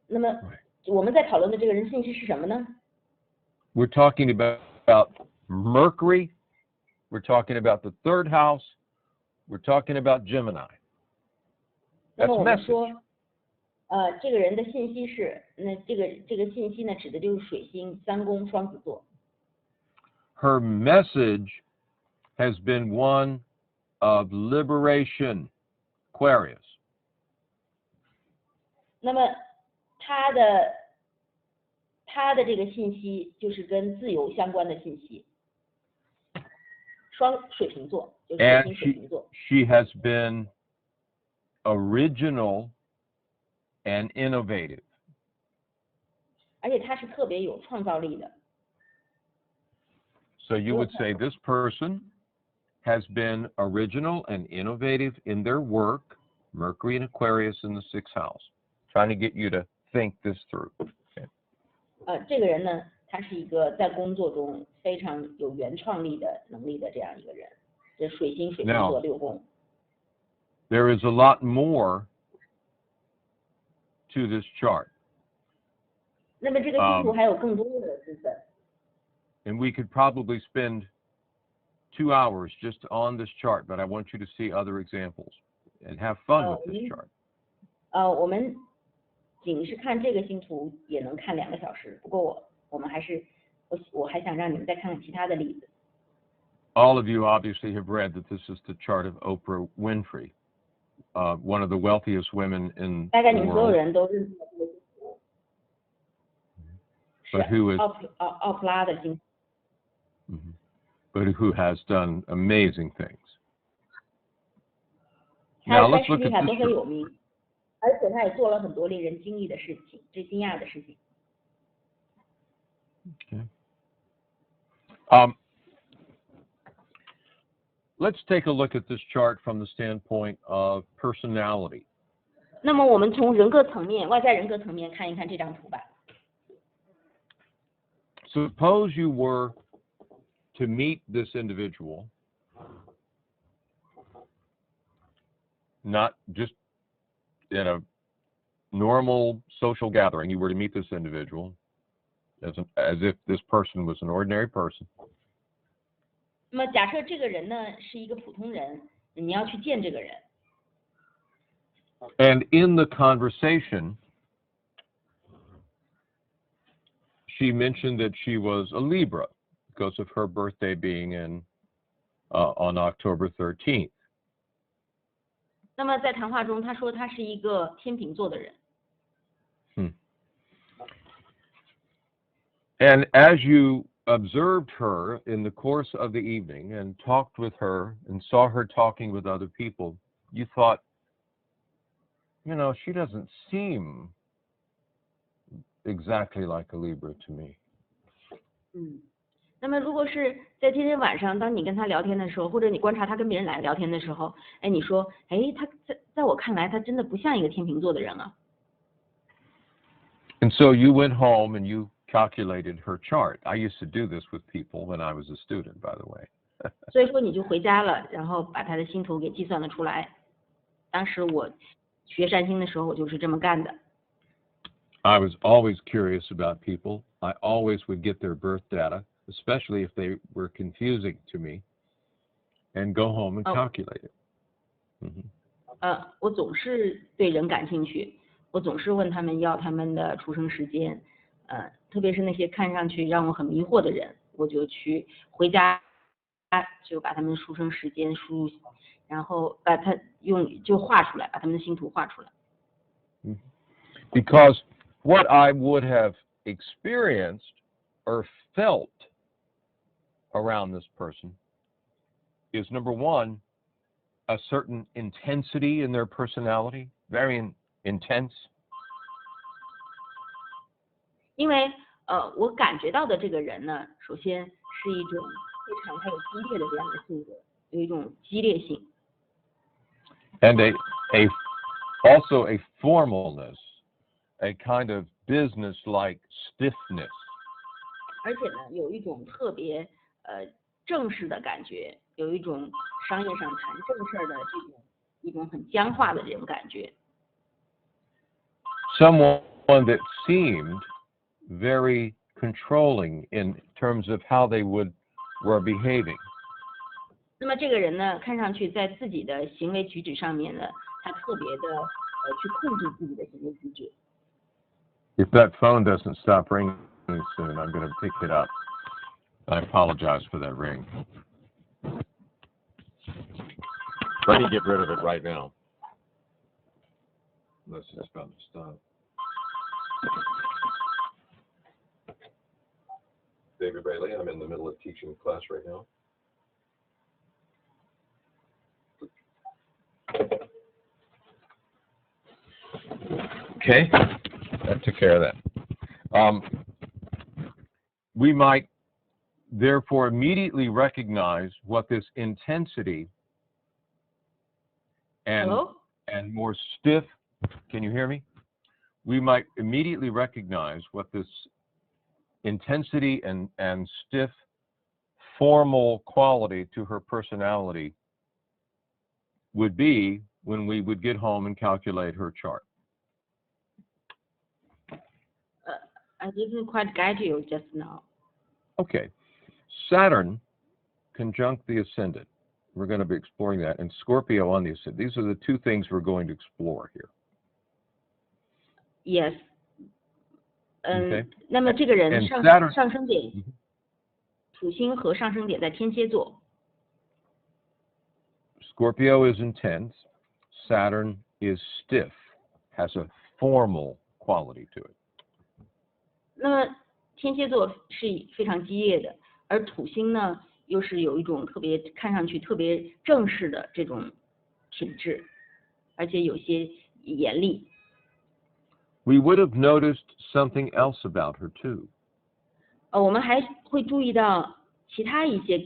那么我们在讨论的这个人信息是什么呢？ We're talking about Mercury. We're talking about the third house. We're talking about Gemini. 那么 That's 我们 message. 说，这个人的信息是，那这个信息呢，指的就是水星、三宫、双子座。Her message has been one of liberation, Aquarius. 那么他的这个信息就是跟自由相关的信息，水瓶座，就是水 And 星水瓶座。she has been original and innovative. 而且他是特别有创造力的。So you would say this person has been original and innovative in their work, Mercury and Aquarius in the sixth house, trying to get you to think this through. Okay. 这个人呢，他是一个在工作中非常有原创力的能力的这样一个人。这水星水瓶座六宫。There is a lot more to this chart. 那么这个星图还有更多的部分。And we could probably spend 2 hours just on this chart, but I want you to see other examples and have fun with this chart. 我们仅是看这个星图也能看2个小时，不过我们还是我还想让你们再看看其他的例子。All of you obviously have read that this is the chart of Oprah Winfrey, one of the wealthiest women in 大概 the 你们所有 world. 人都认识这个星图。But who is 奥普拉的星图。But who has done amazing things. 他 Now 在 let's 世 look 界 at 上 this 都很 chart. 有名，而且他也做了很多令人惊讶的事情，Okay. let's take a look at this chart from the standpoint of personality. 那么我们从人格层面、外在人格层面看一看这张图吧。Suppose you were to meet this individual, not just in a normal social gathering, you were to meet this individual as if this person was an ordinary person. 那么假设这个人呢是一个普通人，你要去见这个人。And in the conversation, she mentioned that she was a Libra because of her birthday being on October 13th. 那么在谈话中，他说他是一个天秤座的人。And as you observed her in the course of the evening and talked with her and saw her talking with other people, you thought, you know, she doesn't seem exactly like a Libra to me. 那么如果是在今天晚上，当你跟他聊天的时候，或者你观察他跟别人来聊天的时候，哎，你说，哎，他在我看来，他真的不像一个天秤座的人啊。And so you went home and you calculated her chart. I used to do this with people when I was a student, by the way. 所以说你就回家了，然后把他的星图给计算了出来。当时我学占星的时候，我就是这么干的。I was always curious about people. I always would get their birth data, especially if they were confusing to me, and go home and calculate it. 我总是对人感兴趣，我总是问他们要他们的出生时间，特别是那些看上去让我很迷惑的人，我就去回家就把他们出生时间输入，然后把它就画出来，把他们的星图画出来。Because what I would have experienced or felt around this person is, number one, a certain intensity in their personality, very intense. 因为我感觉到的这个人呢，首先是一种非常有激烈的这样的性格，有一种激烈性。And also a formalness, a kind of business-like stiffness. 而且呢，有一种特别正式的感觉，有一种商业上谈正事的一种很僵化的这种感觉。Someone that seemed very controlling in terms of how they were behaving. 那么这个人呢，看上去在自己的行为举止上面呢，他特别的去控制自己的行为举止。If that phone doesn't stop ringing soon, I'm going to pick it up. I apologize for that ring. Let me get rid of it right now. Unless it's about to stop. David Bailey, I'm in the middle of teaching class right now. Okay, that took care of that. We might therefore immediately recognize what this intensity and more stiff, can you hear me? We might immediately recognize what this intensity and stiff formal quality to her personality would be when we would get home and calculate her chart. I didn't quite get you just now. Okay. Saturn conjunct the ascendant. We're going to be exploring that. And Scorpio on the ascendant. These are the two things we're going to explore here. Yes. Okay. 那么这个人上升点，土星和上升点在天蝎座。Scorpio is intense. Saturn is stiff, has a formal quality to it. 那么天蝎座是非常激烈的，而土星呢，又是有一种看上去特别正式的这种品质，而且有些严厉。We would have noticed something else about her too. 我们还会注意到其他一些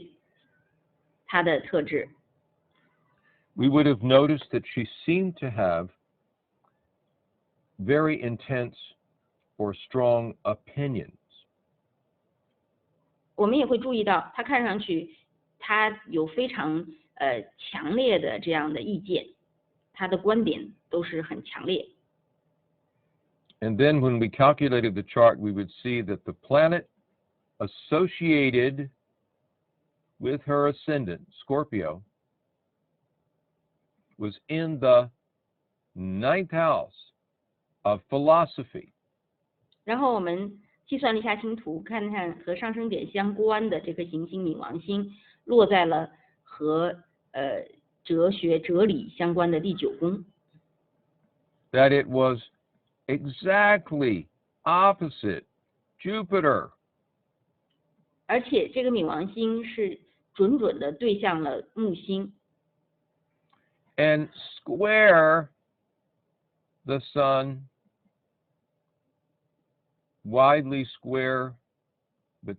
她的特质。we would have noticed that she seemed to have very intense or strong opinions. 我们也会注意到，他看上去他有非常强烈的这样的意见，他的观点都是很强烈。And then when we calculated the chart, we would see that the planet associated with her ascendant, Scorpio, was in the 9th house of philosophy. 然后我们计算了一下星图，看看和上升点相关的这颗行星冥王星落在了和哲学哲理相关的第9宫。That it was exactly opposite Jupiter. 而且这个冥王星是准准的对向了木星。And square the sun, widely square, but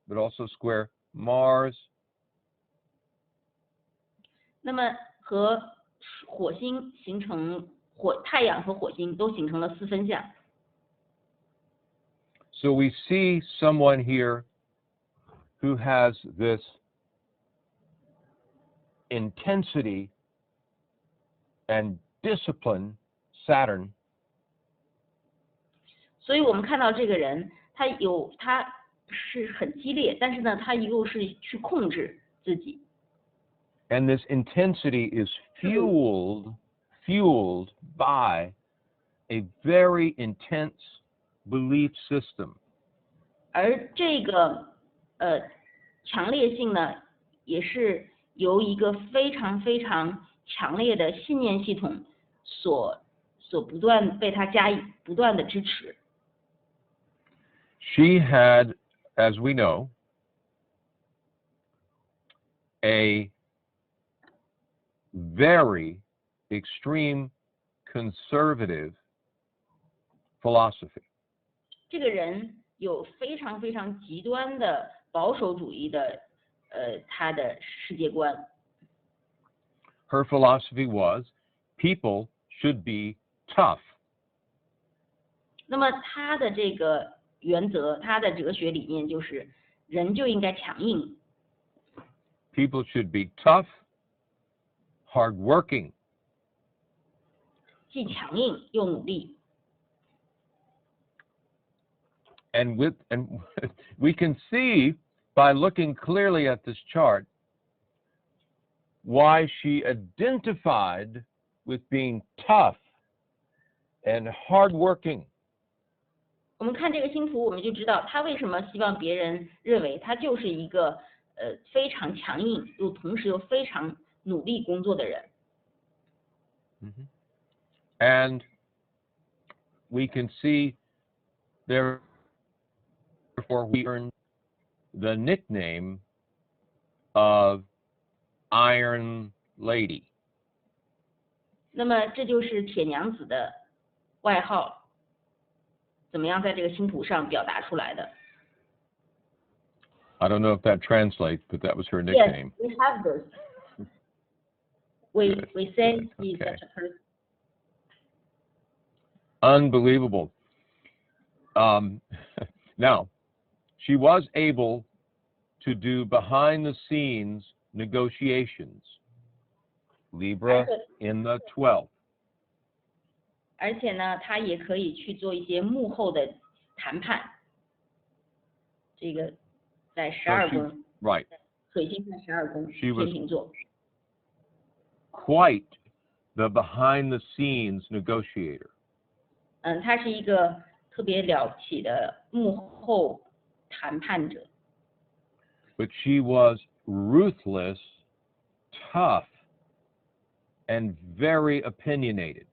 also square Mars. 那么和火星形成太阳和火星都形成了4分相。So we see someone here who has this intensity and discipline, Saturn. 所以我们看到这个人，他是很激烈，但是呢，他又是去控制自己。And this intensity is fueled by a very intense belief system. 而这个强烈性呢，也是由一个非常非常强烈的信念系统所不断被他加以不断的支持。She had, as we know, a very extreme conservative philosophy. 这个人有非常非常极端的保守主义的他的世界观。Her philosophy was people should be tough. 那么他的这个原则，他的哲学理念就是人就应该强硬。People should be tough, hardworking. 既强硬又努力。And we can see by looking clearly at this chart why she identified with being tough and hardworking. 我们看这个星图，我们就知道他为什么希望别人认为他就是一个非常强硬同时又非常努力工作的人。Mm-hmm. And we can see therefore we earned the nickname of Iron Lady. 那么这就是铁娘子的外号。怎么样在这个星图上表达出来的？ I don't know if that translates, but that was her nickname. Yes, we have this. We say he's Okay. such a person. Unbelievable. Now, she was able to do behind-the-scenes negotiations. Libra in the 12th. 而且呢，他也可以去做一些幕后的谈判。这个在12宫 Right. 水星在12宫， She was 天秤座。Quite the behind-the-scenes negotiator. 他是一个特别了不起的幕后谈判者。But she was ruthless, tough, and very opinionated.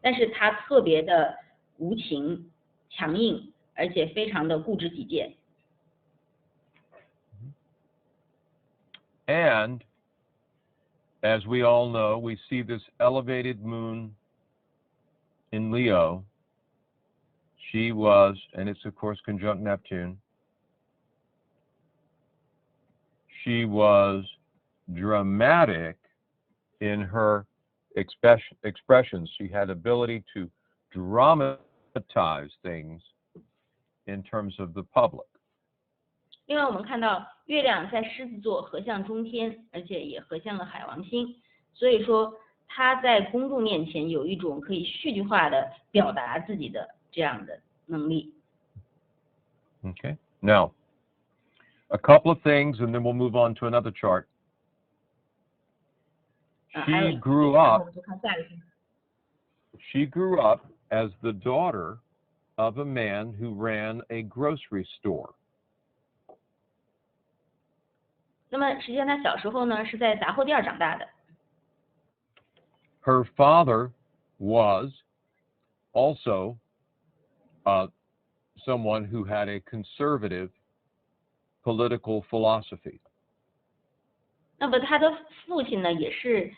但是他特别的无情、强硬，而且非常的固执己见。And as we all know, we see this elevated moon in Leo. She was, and it's of course conjunct Neptune, she was dramatic in her expressions. She had ability to dramatize things in terms of the public. 另外，我们看到月亮在狮子座合向中天，而且也合向了海王星，所以说他在公众面前有一种可以戏剧化的表达自己的这样的能力。Okay. Now, a couple of things, and then we'll move on to another chart. 还有 She grew up. 我们就看下一个。She grew up as the daughter of a man who ran a grocery store. 那么实际上他小时候呢是在杂货店长大的。Her father was also someone who had a conservative political philosophy. 那么他的父亲呢也是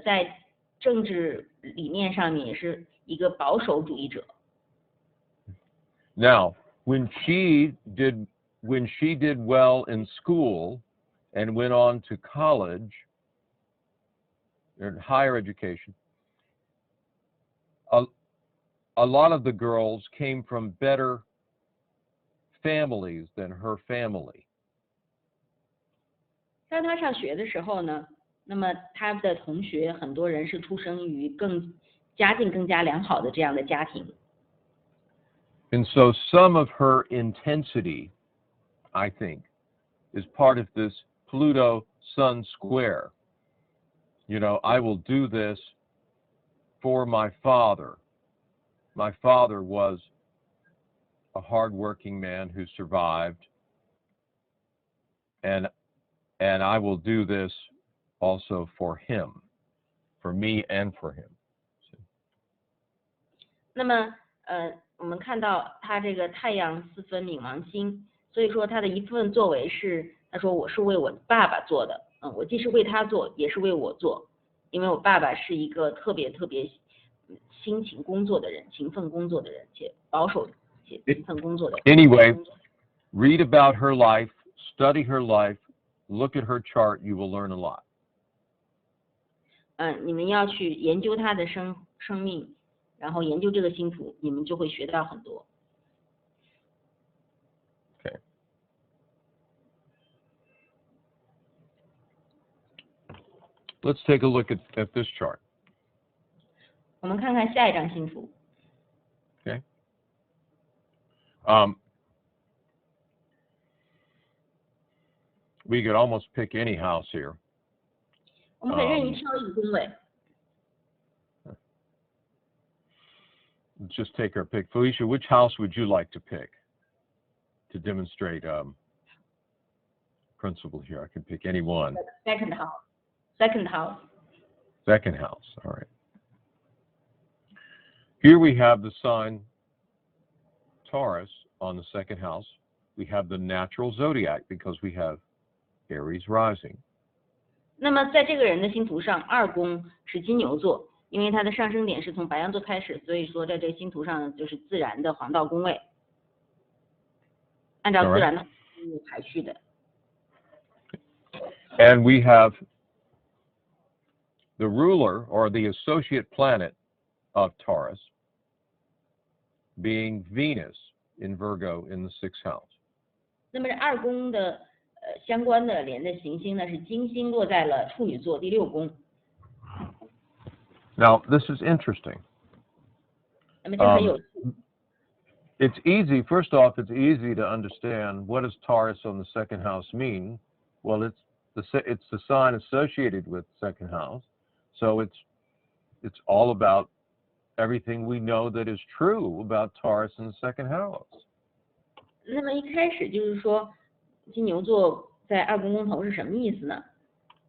在政治理念上面也是一个保守主义者。Now, when she did well in school and went on to college and higher education, a lot of the girls came from better families than her family. 当他上学的时候呢，那么他的同学很多人是出生于家境更加良好的这样的家庭。And so some of her intensity, I think, is part of this Pluto-Sun square. You know, I will do this for my father. My father was a hardworking man who survived, and I will do this also for him, for me and for him. 那么我们看到他这个太阳四分冥王星，所以说他的一部分作为是，他说我是为我爸爸做的，我既是为他做，也是为我做，因为我爸爸是一个特别辛勤工作的人，勤奋工作的人，且保守且勤奋工作的人。Anyway, read about her life, study her life, look at her chart, you will learn a lot. 你们要去研究他的生命，然后研究这个星图，你们就会学到很多。Okay. Let's take a look at this chart. 我们看看下一张星图。Okay. We could almost pick any house here. 我们可以任意挑一个宫位。Let's just take our pick. Felicia, which house would you like to pick to demonstrate principle here? I can pick any one. Second house. Second house. Second house. All right. Here we have the sign Taurus on the second house. We have the natural zodiac because we have Aries rising. 那么在这个人的星图上，二宫是金牛座，因为它的上升点是从白羊座开始，所以说在这个星图上呢，就是自然的黄道宫位，按照自然的排序的。And we have the ruler or the associate planet of Taurus being Venus in Virgo in the sixth house. 那么二宫的相关的连的行星呢是金星落在了处女座第六宫。Now this is interesting. 那么这很有趣。It's easy. First off, it's easy to understand what does Taurus on the second house mean. Well, it's the sign associated with second house, so it's all about everything we know that is true about Taurus in the second house. 那么一开始就是说，金牛座在二宫宫头是什么意思呢？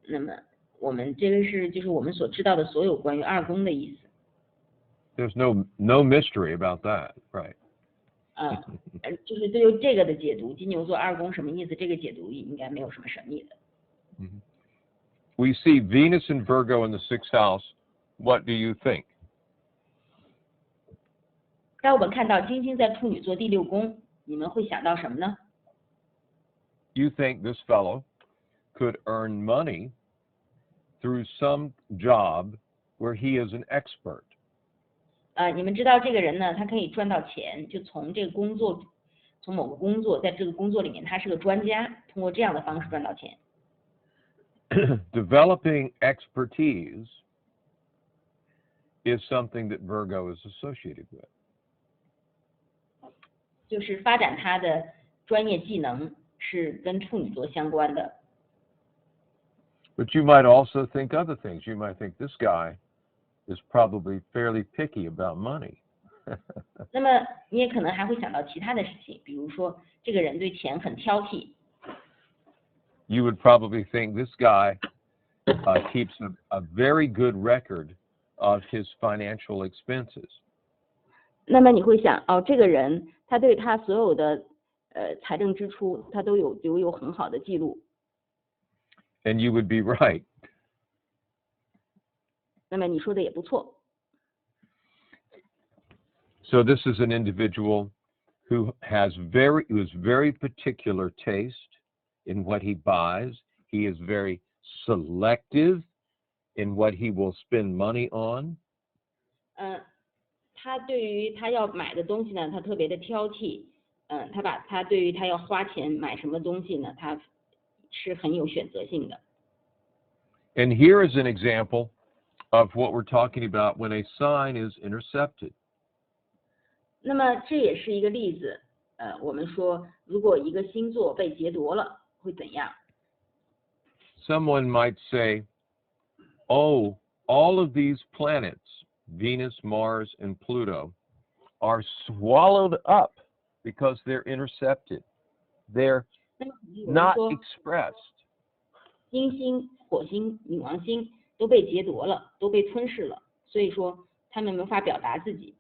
那么我们这个就是我们所知道的所有关于二宫的意思。There's no mystery about that, right? 就是对于这个的解读，金牛座二宫什么意思？这个解读应该没有什么神秘的。We see Venus in Virgo in the sixth house. What do you think? 当我们看到金星在处女座第六宫，你们会想到什么呢？ You think this fellow could earn money through some job where he is an expert. 你们知道这个人呢，他可以赚到钱，就从这个工作，从某个工作，在这个工作里面，他是个专家，通过这样的方式赚到钱。Developing expertise is something that Virgo is associated with. 就是发展他的专业技能是跟处女座相关的。But you might also think other things. You might think this guy is probably fairly picky about money. 那么你也可能还会想到其他的事情，比如说这个人对钱很挑剔。You would probably think this guy keeps a very good record of his financial expenses. 那么你会想，这个人他对他所有的财政支出，他都留有很好的记录。And you would be right. 那么你说的也不错。So this is an individual who has very particular taste in what he buys. He is very selective in what he will spend money on. 他对于他要买的东西呢，他特别的挑剔。他对于他要花钱买什么东西呢，他是很有选择性的。And here is an example of what we're talking about when a sign is intercepted. 那么这也是一个例子。我们说，如果一个星座被劫夺了，会怎样？ Someone might say, oh, all of these planets, Venus, Mars, and Pluto, are swallowed up because they're intercepted. They're not expressed. 金星、火星、冥王星都被劫夺了，都被吞噬了，所以说他们无法表达自己。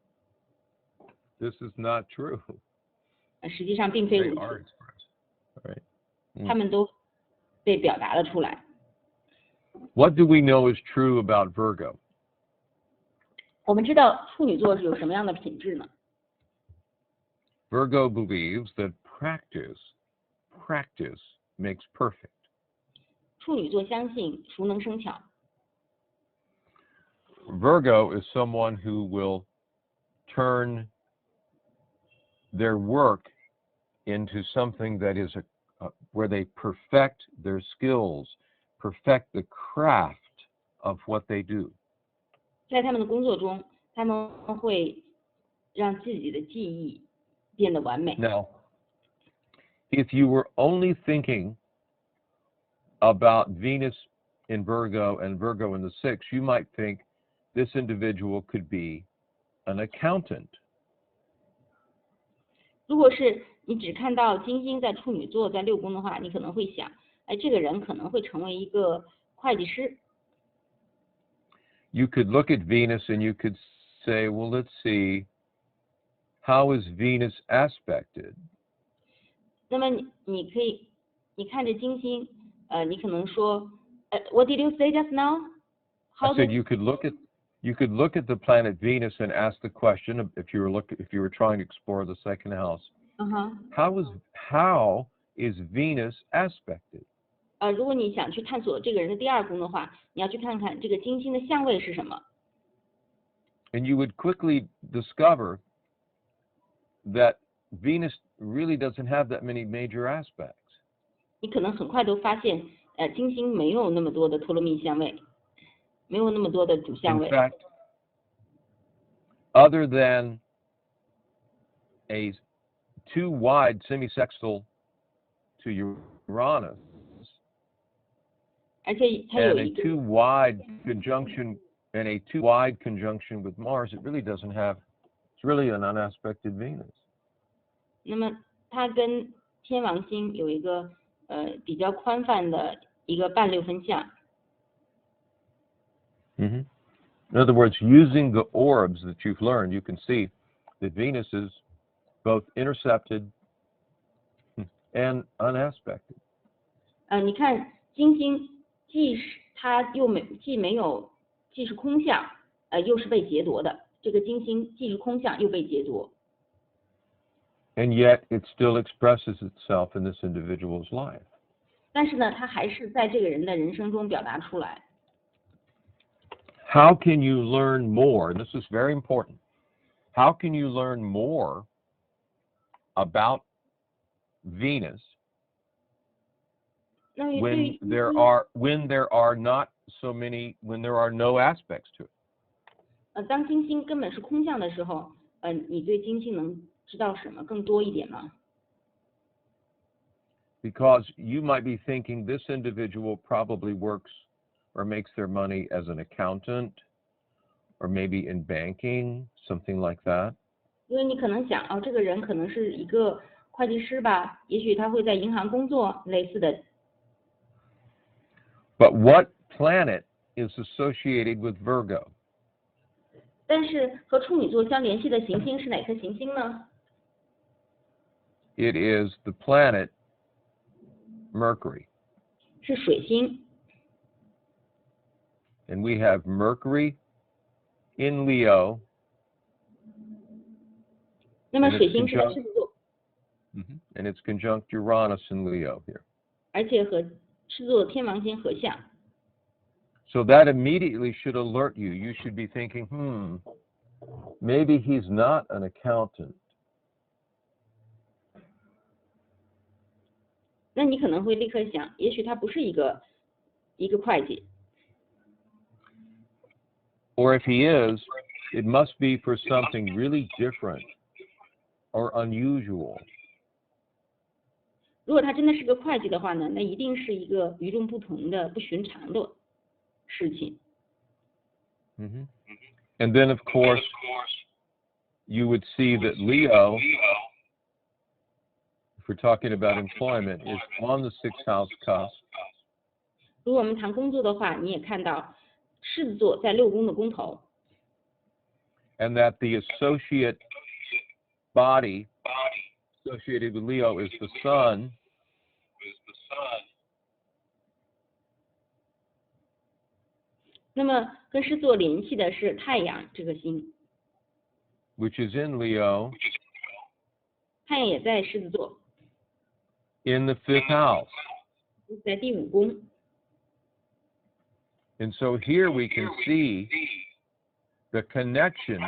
This is not true. 实际上并非 They 如 are 此， expressed. Right. 他们都被表达了出来。What do we know is true about Virgo? 我们知道处女座是有什么样的品质呢？ Virgo believes that practice makes perfect. 处女座相信熟能生巧。 Virgo is someone who will turn their work into something that is where they perfect their skills, perfect the craft of what they do. 在他们的工作中，他们会让自己的技艺变得完美。 Now, if you were only thinking about Venus in Virgo and Virgo in the sixth, you might think this individual could be an accountant. 如果是你只看到金星在处女座在六宫的话，你可能会想，这个人可能会成为一个会计师。 You could look at Venus and you could say, well, let's see, how is Venus aspected? 那么你可以，你看着金星，你可能说，What did you say just now? I said you could look at the planet Venus and ask the question if you were trying to explore the second house. How is Venus aspected? 如果你想去探索这个人的第二宫的话，你要去看看这个金星的相位是什么。 And you would quickly discover that Venus really doesn't have that many major aspects. 你可能很快都发现，金星没有那么多的托勒密相位，没有那么多的主相 In 位。 fact, other than a too wide semisextile to Uranus 而且它有 and 一 a 个 too wide conjunction with Mars, it really doesn't have. It's really an unaspected Venus. 那么它跟天王星有一个比较宽泛的一个半六分相。 In other words, using the orbs that you've learned, you can see that Venus is both intercepted and unaspected. 你看金星既是它既是空相，又是被劫夺的。这个金星既是空相又被劫夺。 And yet it still expresses itself in this individual's life. 但是呢，它还是在这个人的人生中表达出来。how can you learn more? And this is very important. How can you learn more about Venus when there are not so many, when there are no aspects to it? 当金星根本是空相的时候，你对金星能知道什么更多一点吗？ Because you might be thinking this individual probably works or makes their money as an accountant or maybe in banking, something like that. 因为你可能想，这个人可能是一个会计师吧，也许他会在银行工作，类似的。But what planet is associated with Virgo? 但是和处女座相联系的行星是哪颗行星呢？ It is the planet Mercury. 是水星。 And we have Mercury in Leo. 那么水星是在狮子座。And it's conjunct Uranus in Leo here. 而且和狮子座天王星合相。 So that immediately should alert you. You should be thinking, maybe he's not an accountant. 那你可能会立刻想，也许他不是一个会计。 Or if he is, it must be for something really different or unusual. 如果他真的是个会计的话呢，那一定是一个与众不同的、不寻常的事情。 And then, of course, you would see that Leo, if we're talking about employment, is on the 6th house cusp. 如果我们谈工作的话，你也看到狮子座在6宫的宫头。 And that the associate body associated with Leo is the sun. 那么跟狮子座联系的是太阳这颗星， which is in Leo. 太阳也在狮子座， in the 5th house. 在第5宫。 And so here we can see the connection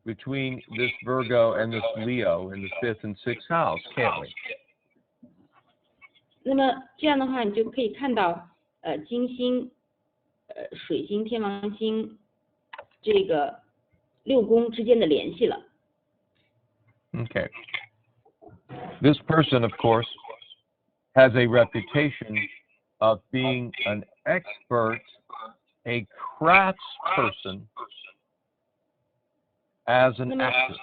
between this Virgo and this Leo in the 5th and 6th house, can't we? 那么这样的话，你就可以看到，金星、水星、天王星这个6宫之间的联系了。 Okay. This person, of course, has a reputation of being an expert, a craftsperson, as an actor.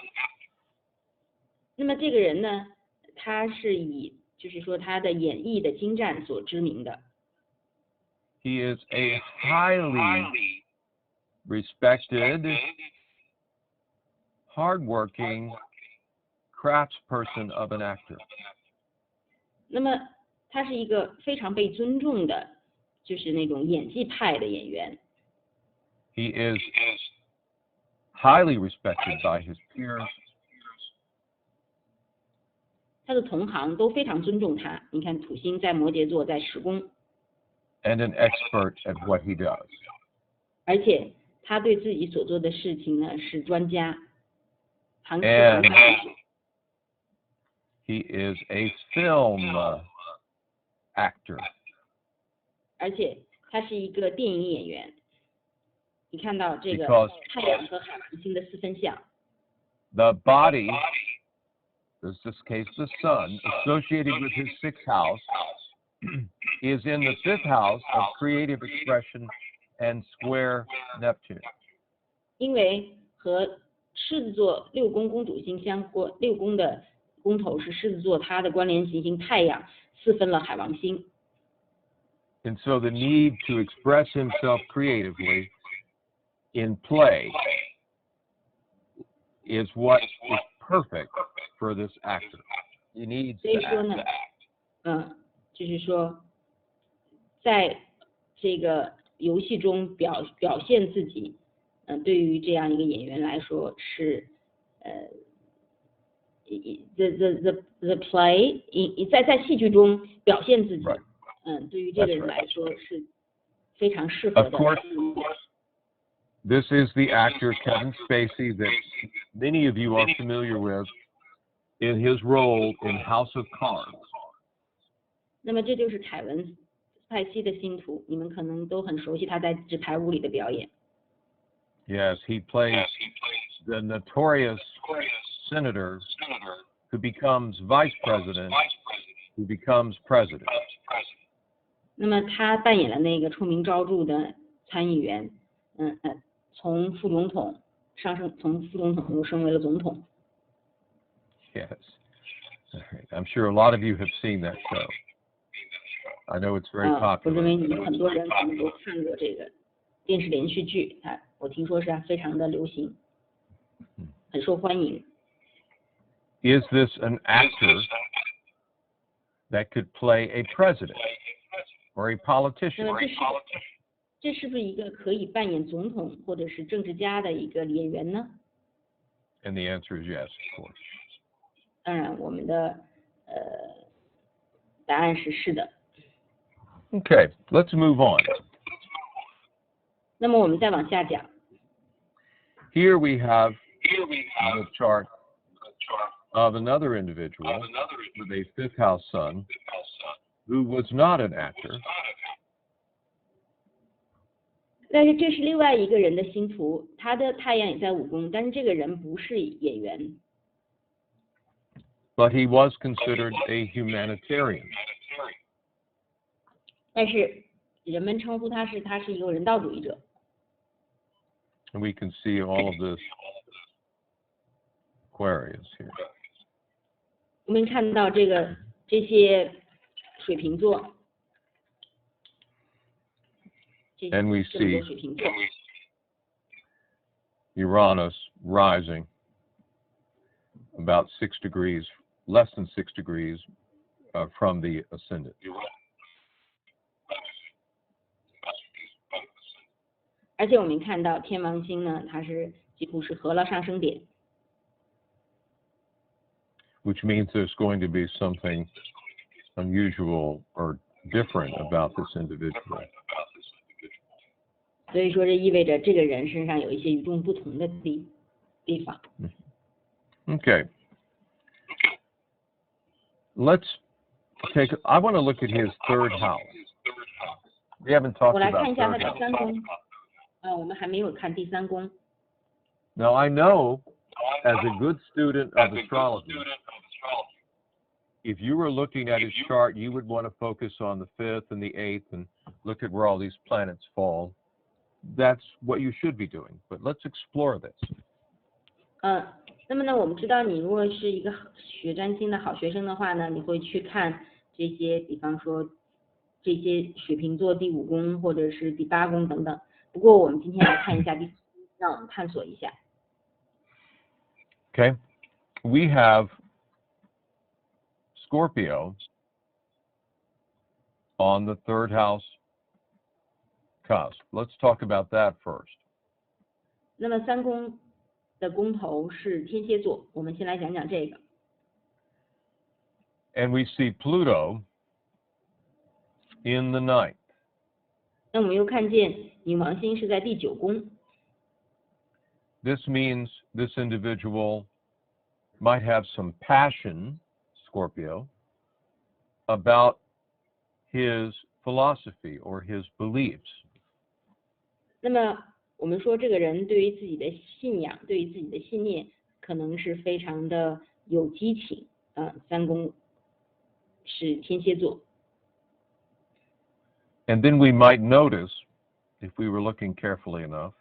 那么这个人呢，他是以就是说他的演绎的精湛所知名的。 He is a highly respected, hardworking craftsperson of an actor. 那么他是一个非常被尊重的，就是那种演技派的演员。 He is highly respected by his peers. 他的同行都非常尊重他。你看土星在摩羯座，在10宫， And an expert at what he does. 而且他对自己所做的事情呢是专家，行家。 And he is a film actor. 而且他是一个电影演员。你看到这个 Because 太阳和海王星的4分相。 The body, in this case the sun, associated with his 6th house, is in the 5th house of creative expression and square Neptune. 因为和狮子座6宫公主星相关，6宫的宫头是狮子座，它的关联行星太阳4分了海王星。 And so the need to express himself creatively in play is what is perfect for this actor. He needs 所以 to 说呢 act.，就是说，在这个游戏中表现自己，对于这样一个演员来说是the play 在戏剧中表现自己， Right. 对于这个人来说是非常适合的。This is the actor Kevin Spacey that many of you are familiar with in his role in House of Cards. 那么这就是凯文·斯派西的星途，你们可能都很熟悉他在纸牌屋里的表演。Yes, he plays the notorious senator who becomes vice president, who becomes president. 那么他扮演了那个出名昭著的参议员，从副总统上升，从副总统又升为了总统。Yes. All right. I'm sure a lot of you have seen that show. I know it's very 我 popular. 认为你们很多人可能都看过这个电视连续剧，我听说是非常的流行，很受欢迎。Is this an actor that could play a president or a 那 politician? 么这是不是一个可以扮演总统或者是政治家的一个演员呢？ And the answer is yes, of course. 当然，我们的答案是是的。Okay, let's move on. 那么我们再往下讲。 Here we have the chart of another individual with a fifth house sun who was not an actor. 但是这是另外一个人的星图，他的太阳也在五宫，但是这个人不是演员， But he was considered a humanitarian. 但是人们称呼他是一个人道主义者。 And we can see all of this Aquarius here. 我们看到这些水瓶座，这 And we 这么 see 多水瓶座， Uranus rising about 6 degrees, less than 6 degrees from the ascendant. 而且我们看到天王星呢，它是几乎是合了上升点， Which means there's going to be something unusual or different about this individual. 所以说这意味着这个人身上有一些与众不同的地方。 Okay. Let's I want to look at his third house. We haven't talked 我来看 about 一下他 third 第 house. 三宫，我们还没有看第三宫。 Now, I know as a good student of astrology, if you were looking at his chart, you would want to focus on the 5th and the 8th and look at where all these planets fall. That's what you should be doing. But let's explore this. 那么呢，我们知道你如果是一个学占星的好学生的话呢，你会去看这些，比方说这些水瓶座第5宫或者是第8宫等等。不过我们今天来看一下第4宫，让我们探索一下。 Okay? We have Scorpio on the third house cusp. Let's talk about that first. 那么3宫的宫头是天蝎座，我们先来讲讲这个。 And we see Pluto in the 9th. 那我们又看见女王星是在第9宫， This means this individual might have some passion, Scorpio, about his philosophy or his beliefs. 那么我们说这个人对于自己的信仰，对于自己的信念，可能是非常的有激情。3宫是天蝎座。 And then we might notice, if we were looking carefully enough,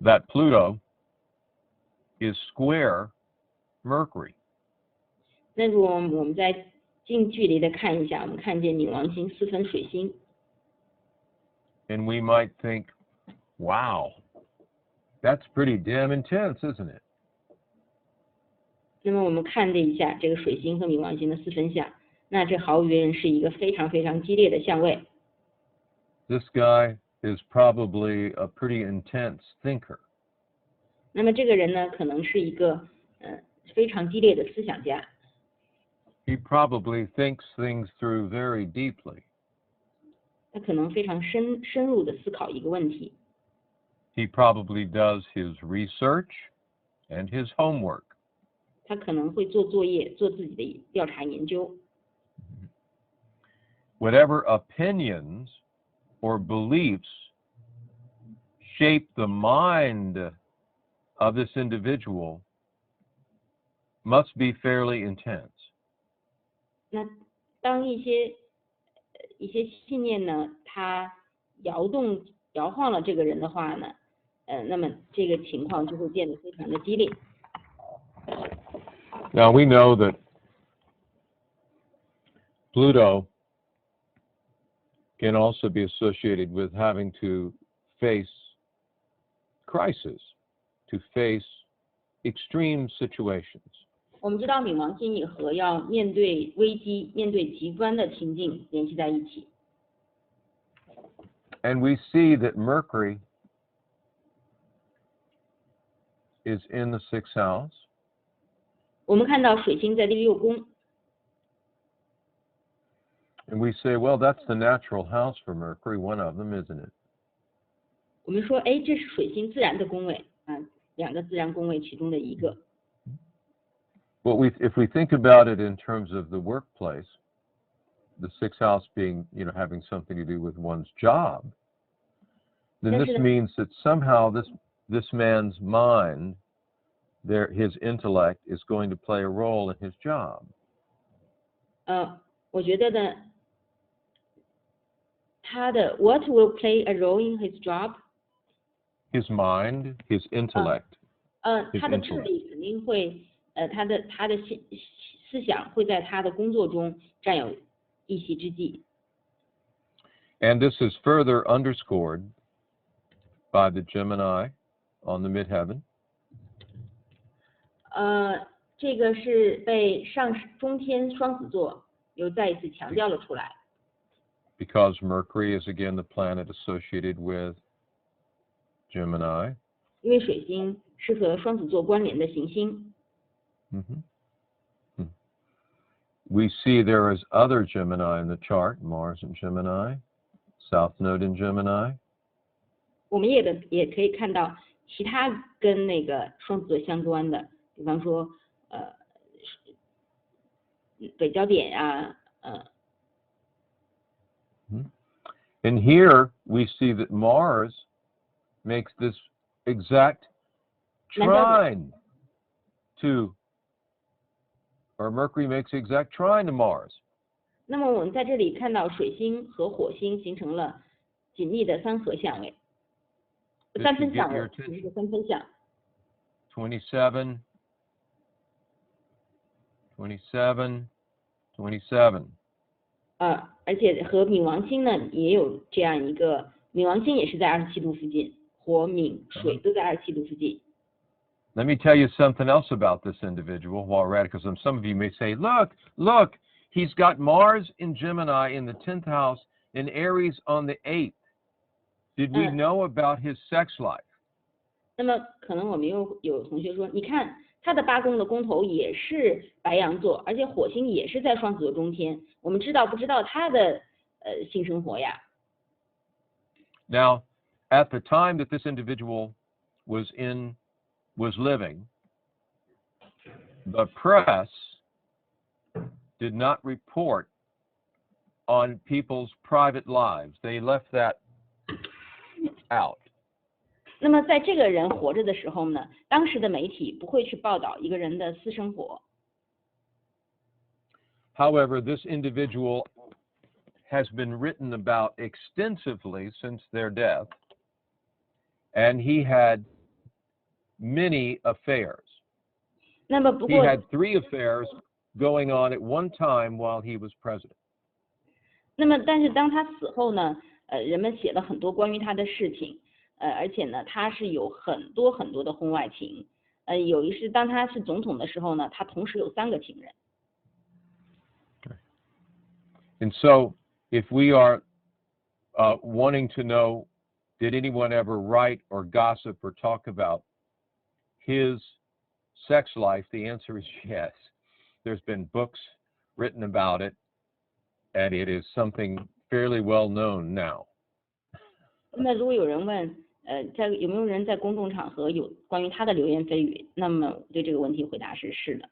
that Pluto is square Mercury. 那如果我们再近距离的看一下，我们看见女王星4分水星， And we might think, wow, that's pretty damn intense, isn't it? 那么我们看了一下这个水星和冥王星的4分相，那这毫无疑问是一个非常非常激烈的相位。 This guy is probably a pretty intense thinker. 那么这个人呢，可能是一个非常激烈的思想家， He probably thinks things through very deeply. 他可能非常深入的思考一个问题。He probably does his research and his homework. 他可能会做作业，做自己的调查研究。Whatever opinions or beliefs shape the mind of this individual must be fairly intense. 那当一些信念呢，它摇晃了这个人的话呢，那么这个情况就会变得非常的激烈。Now we know that Pluto can also be associated with having to face crisis, to face extreme situations. 我们知道冥王星也和要面对危机、面对极端的情境联系在一起。And we see that Mercury is in the 6th house. 我们看到水星在第6宫。And we say, well, that's the natural house for Mercury, one of them, isn't it? 我们说，哎，这是水星自然的宫位啊，2个自然宫位其中的一个。Well, if we think about it in terms of the workplace, the 6th house being, having something to do with one's job, then this means that somehow this man's mind, his intellect, is going to play a role in his job. 我觉得呢，他的 what will play a role in his job? His mind, his intellect. 他的智力肯定会，他的思想会在他的工作中占有一席之地。And this is further underscored by the Gemini on the midheaven. 这个是被中天双子座又再一次强调了出来。Because Mercury is again the planet associated with Gemini. 因为水星是和双子座关联的行星。We see there is other Gemini in the chart, Mars in Gemini, South Node in Gemini. 我们也可以看到其他跟那个双子座相关的，比方说北焦点呀，And here we see that Mars makes this exact trine to, or Mercury makes the exact trine to Mars. 那么我们在这里看到水星和火星形成了紧密的三合相位，三分相位，27, 27, 27。而且和冥王星呢也有这样一个，冥王星也是在27度附近，火、冥、水都在27度附近。Let me tell you something else about this individual while we're at it, because some of you may say, look, he's got Mars in Gemini in the 10th house and Aries on the 8th. Did we know about his sex life? 那么可能我们有同学说，你看他的8宫的宫头也是白羊座，而且火星也是在双子座中天，我们知道不知道他的性生活呀？ Now, at the time that this individual was living, the press did not report on people's private lives. They left that out. 那么在这个人活着的时候呢，当时的媒体不会去报道一个人的私生活。However, this individual has been written about extensively since their death, and he had many affairs. 那么不过 He had 3 affairs going on at one time while he was president. 那么但是当他死后呢，人们写了很多关于他的事情，而且呢，他是有很多很多的婚外情，有一是当他是总统的时候呢，他同时有3个情人。And so, if we are wanting to know, did anyone ever write or gossip or talk about his sex life, the answer is yes. There's been books written about it, and it is something fairly well known now. 那如果有人问有没有人在公众场合有关于他的流言蜚语？那么对这个问题回答是是的。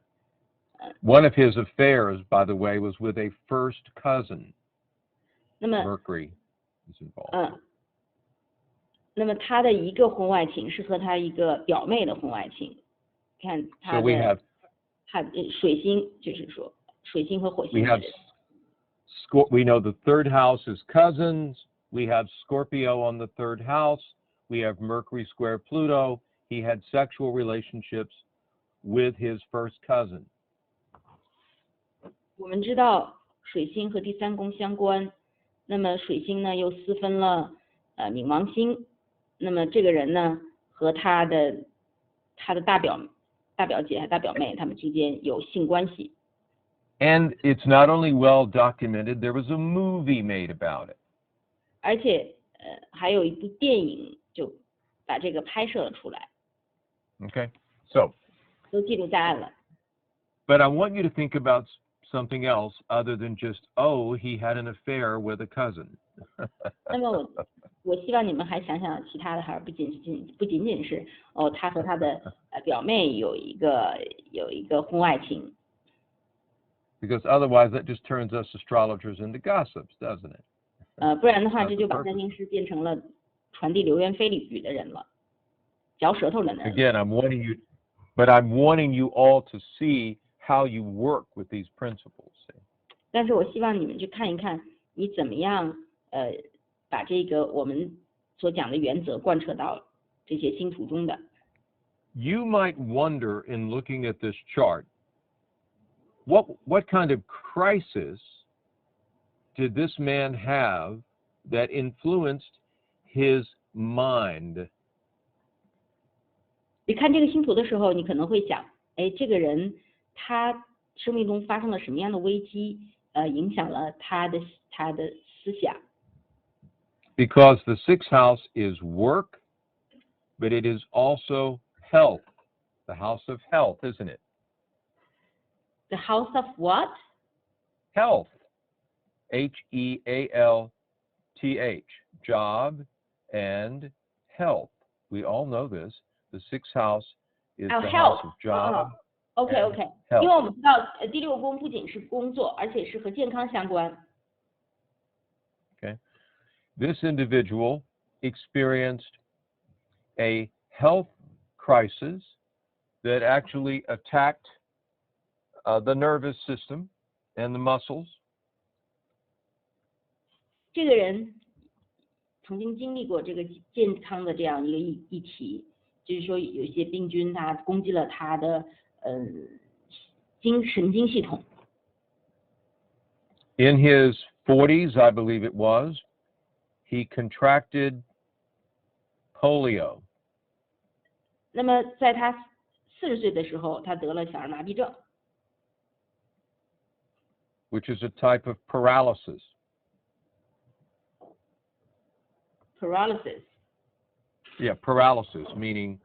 One of his affairs, by the way, was with a first cousin. 那么 Mercury is involved. 那么他的一个婚外情是和他一个表妹的婚外情。看他 So we 的 have 他水星，就是说水星和火星 we 的 have 人。we know the third house is cousins. We have Scorpio on the third house. We have Mercury square Pluto. He had sexual relationships with his first cousin. 我们知道水星和第三宫相关，那么水星呢又私分了冥王星，那么这个人呢和他的大表姐还大表妹他们之间有性关系。And it's not only well documented, there was a movie made about it. 而且还有一部电影就把这个拍摄了出来。Okay, so 都记录在案了。But I want you to think about something else other than just, oh, he had an affair with a cousin. 那么我希望你们还想想其他的，还是不仅仅是他和他的表妹有一个婚外情。Because otherwise that just turns us astrologers into gossips, doesn't it? 不然的话，这就把占星师变成了传递流言蜚语的人了，嚼舌头的人。Again, I'm warning you all to see how you work with these principles. 但是我希望你们去看一看，你怎么样把这个我们所讲的原则贯彻到这些星图中的。You might wonder in looking at this chart, what kind of crisis did this man have that influenced his mind? 你看这个星图的时候，你可能会想，哎，这个人他生命中发生了什么样的危机，影响了他的思想。Because the sixth house is work, but it is also health, the house of health, isn't it? The house of what? Health, Health, job and health. We all know this. The sixth house is the house of job. OK， 因为我们知道第六宫不仅是工作，而且是和健康相关。Okay. This individual experienced a health crisis that actually attacked the nervous system and the muscles. 这个人曾经经历过这个健康的这样一个议题，就是说有一些病菌它攻击了他的神经系统。In his 40s, I believe it was, he contracted polio. 那么在他40岁的时候，他得了小儿麻痹症。Which is a type of paralysis. Paralysis. Yeah, paralysis, meaning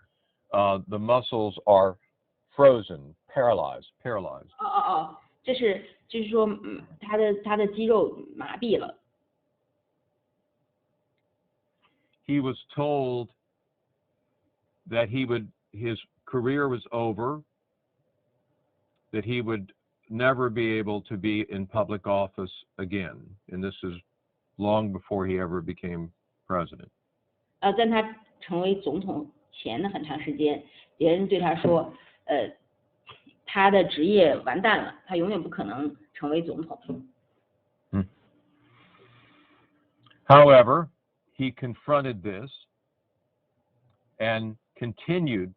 the muscles are frozen, paralyzed. 就是说，他的肌肉麻痹了。He was told that his career was over, that he would never be able to be in public office again, and this is long before he ever became president. 在他成为总统前的很长时间，别人对他说，他的职业完蛋了，他永远不可能成为总统。However, he confronted this and continued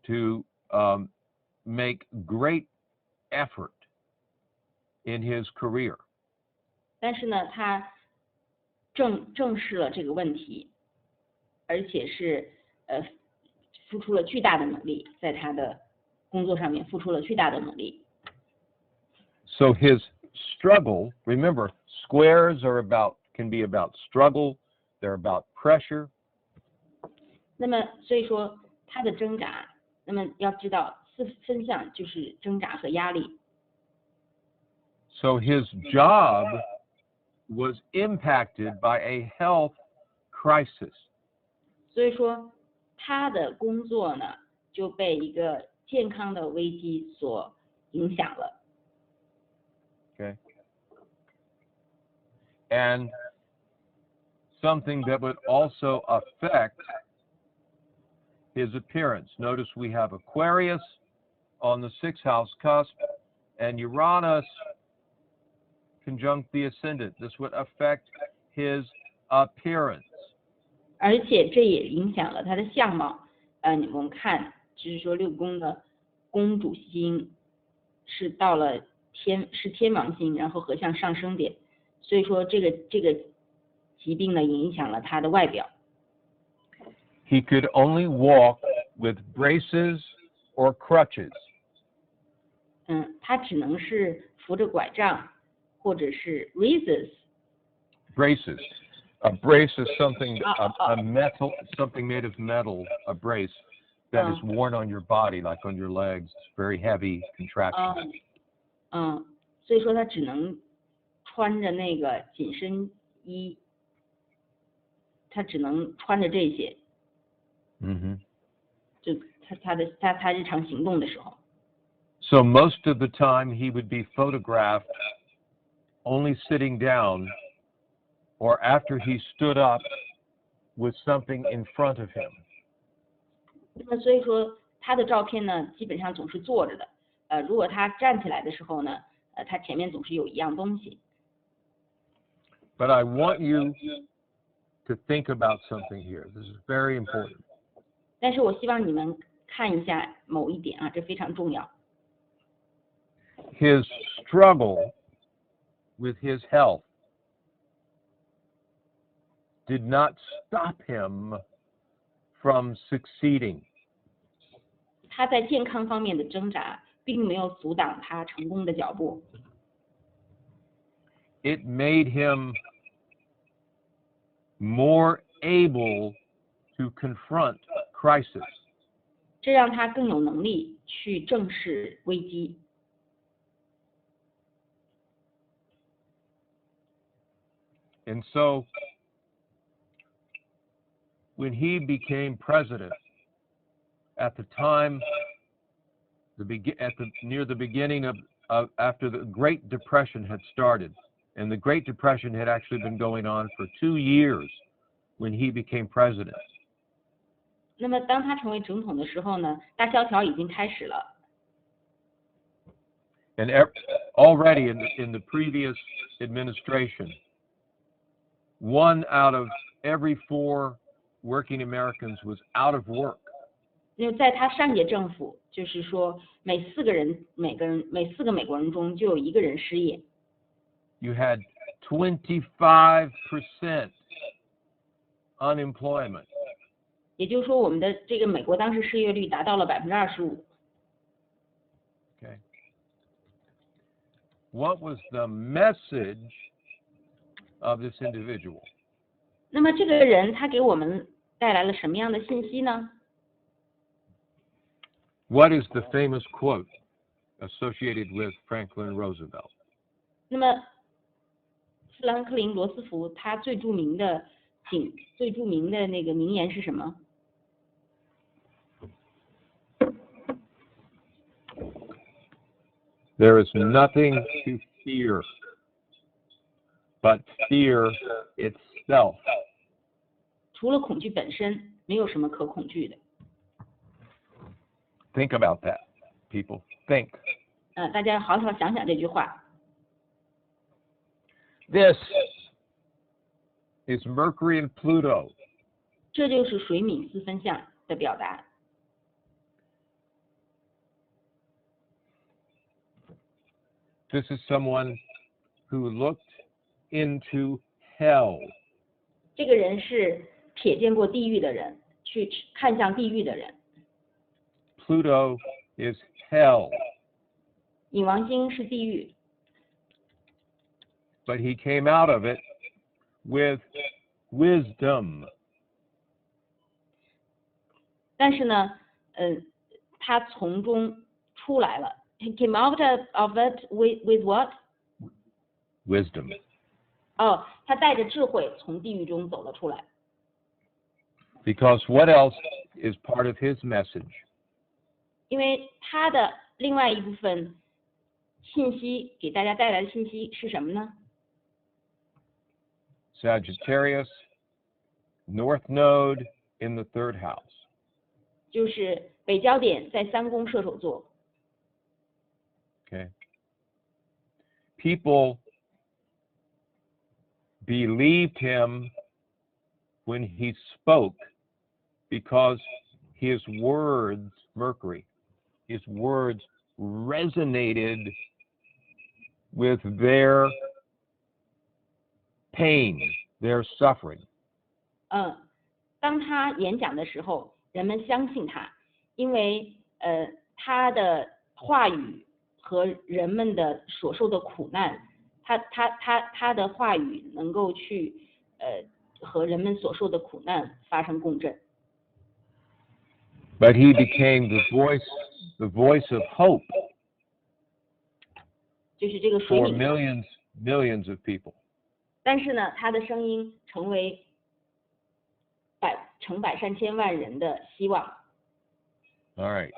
to make great effort in his career. 但是呢，他正视了这个问题，而且是付出了巨大的努力，在他的工作上面付出了巨大的努力。So his struggle, remember, squares can be about struggle, they're about pressure. 那么所以说他的挣扎，那么要知道分项就是挣扎和压力。So his job was impacted by a health crisis. 所以说他的工作呢就被一个健康的危机所影响了。Okay. And something that would also affect his appearance. Notice we have Aquarius on the 6th house cusp and Uranus conjunct the ascendant. This would affect his appearance. 而且这也影响了他的相貌。我们看就是说六宫的宫主星是到了天王星，然后合向上升点，所以说这个疾病呢影响了他的外表。He could only walk with braces or crutches. 他只能是扶着拐杖或者是 braces。 Braces. A brace is something, a metal, something made of metal, a brace that is worn on your body, like on your legs. It's very heavy contraction. 所以说他只能穿着那个紧身衣，他只能穿着这些。就他日常行动的时候。So most of the time he would be photographed only sitting down or after he stood up with something in front of him. 那所以说他的照片呢基本上总是坐着的。如果他站起来的时候呢，他前面总是有一样东西。But I want you to think about something here. This is very important. 但是我希望你们看一下某一点啊，这非常重要。His struggle with his health did not stop him from succeeding. 他在健康方面的挣扎，并没有阻挡他成功的脚步。It made him more able to confront crisis. 这让他更有能力去正视危机。And so, when he became president, at the time, near the beginning of after the Great Depression had started, and the Great Depression had actually been going on for 2 years when he became president. 那么当他成为总统的时候呢，大萧条已经开始了。And already in the previous administration, 1 out of every 4 working Americans was out of work. 因为在他上届政府，就是说每4个美国人中就有1个人失业。You had 25% unemployment. 也就是说，我们的这个美国当时失业率达到了25%。Okay. What was the message of this individual? 那么这个人他给我们带来了什么样的信息呢？ What is the famous quote associated with Franklin Roosevelt? 那么富兰克林·罗斯福他最著名的那个名言是什么？ There is nothing to fear but fear itself. 除了恐惧本身，没有什么可恐惧的。Think about that, people. Think. 大家好好想想这句话。This is Mercury and Pluto. 这就是水冥四分相的表达。This is someone who looked into hell. 这个人是瞥见过地狱的人，去看向地狱的人。Pluto is hell. 冥王星是地狱。But he came out of it with wisdom. 但是呢，他从中出来了。He came out of it with what? Wisdom. 他带着智慧从地狱中走了出来。Because what else is part of his message? 因为他的另外一部分信息给大家带来的信息是什么呢？ Sagittarius, North Node in the third house. 就是北焦点在三宫射手座。 Okay. People believed him when he spoke because his words, Mercury, his words resonated with their pain, their suffering. 当他演讲的时候，人们相信他，因为他的话语和人们的所受的苦难，他的话语能够去和人们所受的苦难发生共振。 But he became the voice of hope 就是这个水 for 岭。 millions of people. 但是呢，他的声音成为成百上千万人的希望。 All right.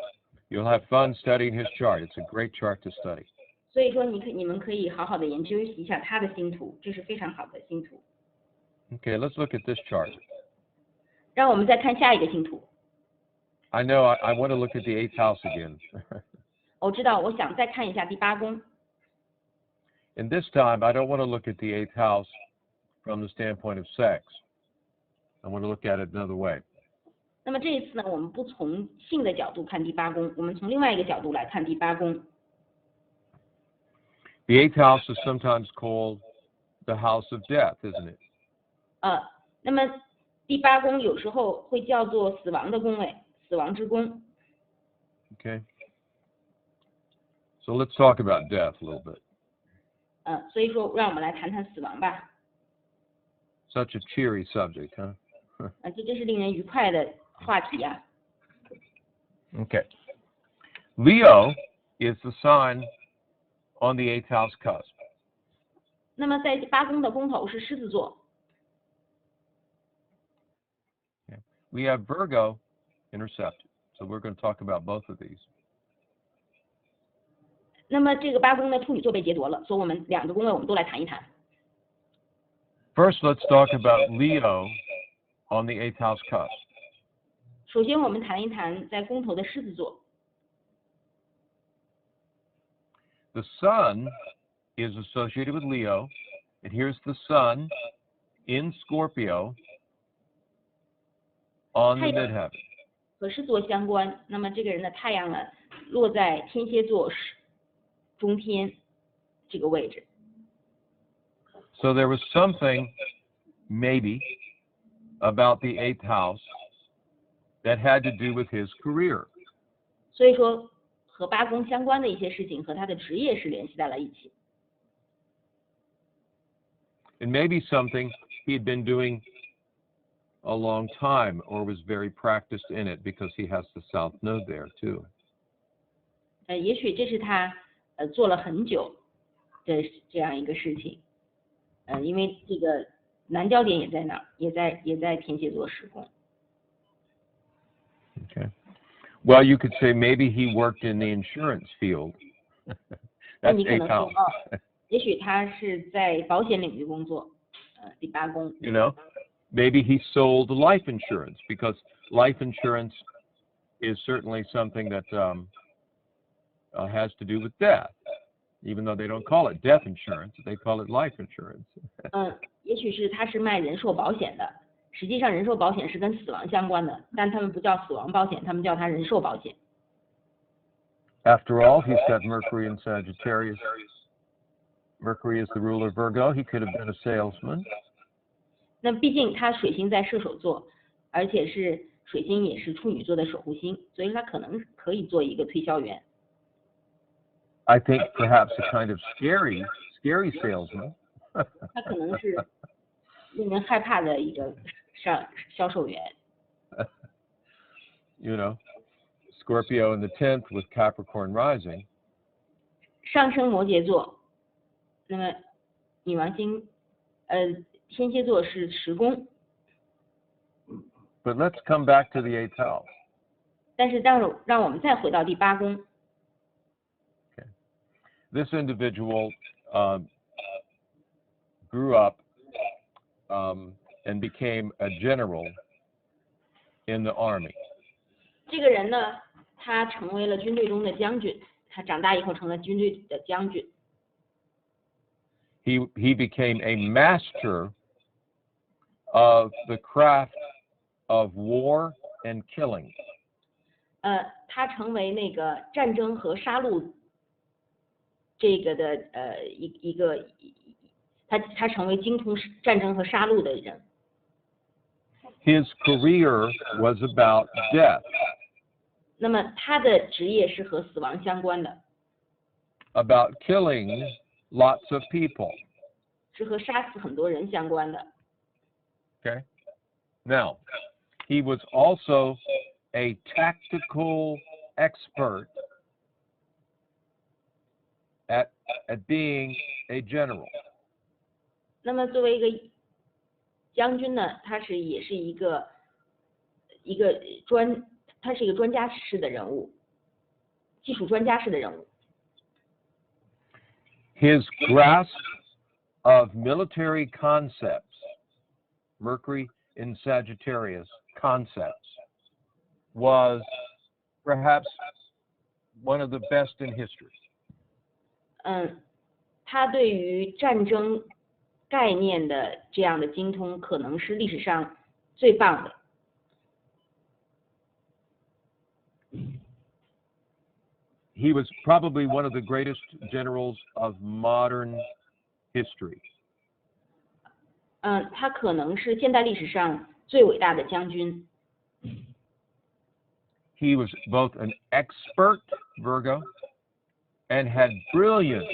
You'll have fun studying his chart. It's a great chart to study. 所以说你们可以好好的研究一下他的星图，这是非常好的星图。 Okay, let's look at this chart. 让我们再看下一个星图。 I know I want to look at the 8th house again. 我知道，我想再看一下第八宫。 And this time, I don't want to look at the 8th house from the standpoint of sex. I want to look at it another way. 那么这一次呢，我们不从性的角度看第八宫，我们从另外一个角度来看第八宫。 The 8th house is sometimes called the house of death, isn't it? 那么第八宫有时候会叫做死亡的宫位，死亡之宫。 Okay. So let's talk about death a little bit. 所以说让我们来谈谈死亡吧。 Such a cheery subject, huh? 这真是令人愉快的话题啊。 Okay. Leo is the sign on the 8th house cusp. 那么在八宫的宫头是狮子座。 Okay. We have Virgo intercepted. So we're going to talk about both of these. 那么这个八宫的处女座被劫夺了，所以我们两个宫位我们都来谈一谈。 First, let's talk about Leo on the 8th house cusp. 首先我们谈一谈在宫头的狮子座。 The sun is associated with Leo, and here's the sun in Scorpio on the midheaven. 和狮子座相关，那么这个人的太阳呢落在天蝎座中天这个位置。 So there was something, maybe, about the 8th house that had to do with his career. 所以说和八宫相关的一些事情和他的职业是联系在了一起。 And maybe something he had been doing a long time or was very practiced in it because he has the south node there too. 也许这是他做了很久的这样一个事情。因为这个南焦点也在那儿，也在天蝎座10宫。 Okay. Well, you could say maybe he worked in the insurance field. 那 That's 你可能 8th 说 house. 也许他是在保险领域工作。第八宫。 You know, maybe he sold life insurance because life insurance is certainly something that has to do with death. Even though they don't call it death insurance, they call it life insurance. 也许是他是卖人寿保险的，实际上人寿保险是跟死亡相关的，但他们不叫死亡保险，他们叫它人寿保险。 After all, he's got Mercury in Sagittarius. Mercury is the ruler of Virgo. He could have been a salesman. 那毕竟他水星在射手座，而且是水星也是处女座的守护星，所以他可能可以做一个推销员。 I think perhaps a kind of scary salesman. 他可能是令人害怕的一个销售员。 You know, Scorpio in the 10th with Capricorn rising. 上升摩羯座，那么女王星，天蝎座是10宫。But let's come back to the 8th house. 但是让我们再回到第8宫。Okay. This individual grew up and became a general in the army. 这个人呢，他成为了军队中的将军，他长大以后成了军队的将军。He became a master of the craft of war and killing. 他成为那个战争和杀戮这个的他成为精通战争和杀戮的人。His career was about death. 那么他的职业是和死亡相关的。About killing lots of people. 是和杀死很多人相关的。Okay. Now, he was also a tactical expert at being a general. 那么作为一个将军呢，他也是一个专家式的人物，技术专家式的人物。His grasp of military concepts, Mercury in Sagittarius concepts, was perhaps one of the best in history. 他对于战争概念的这样的精通，可能是历史上最棒的。He was probably one of the greatest generals of modern history. 他可能是现代历史上最伟大的将军。He was both an expert, Virgo, and had brilliant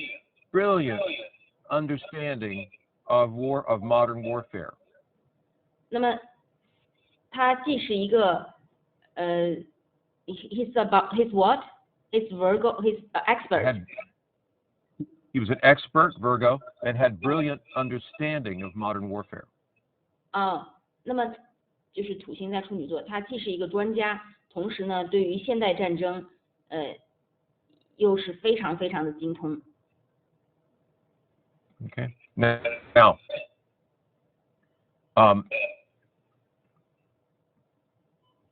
understanding of modern warfare. 那么，他既是一个he's what? He's Virgo. He's expert. He was an expert, Virgo, and had brilliant understanding of modern warfare. 那么就是土星在处女座，他既是一个专家，同时呢，对于现代战争，又是非常的精通。Okay. Now,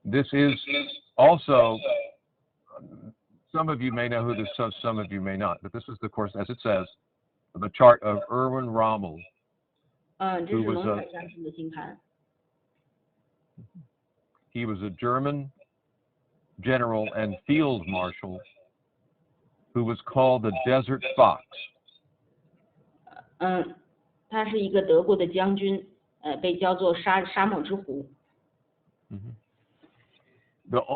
this is also, some of you may know who this is, some of you may not, but this is, of course, as it says, the chart of Erwin Rommel. 这是龙海将军的星盘。He was a German general and field marshal who was called the Desert Fox. 他是一个德国的将军，被叫做沙漠之狐。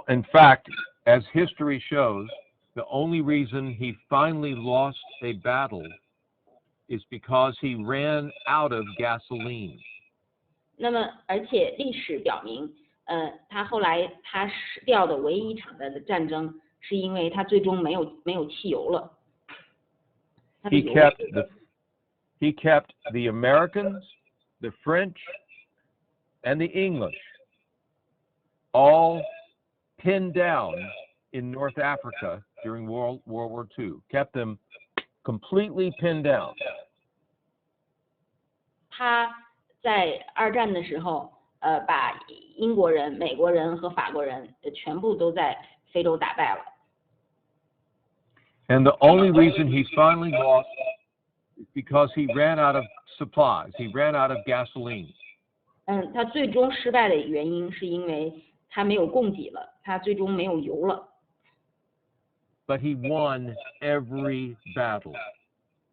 In fact, as history shows, the only reason he finally lost a battle is because he ran out of gasoline. 那么，而且历史表明，他后来他失掉的唯一一场的战争，是因为他最终没有汽油了。He kept the Americans, the French, and the English all pinned down in North Africa during World War II. Kept them completely pinned down. 他在二战的时候，把英国人、美国人和法国人全部都在非洲打败了。And the only reason he finally lost is because he ran out of supplies. He ran out of gasoline. 他最终失败的原因是因为他没有供给了，他最终没有油了。But he won every battle.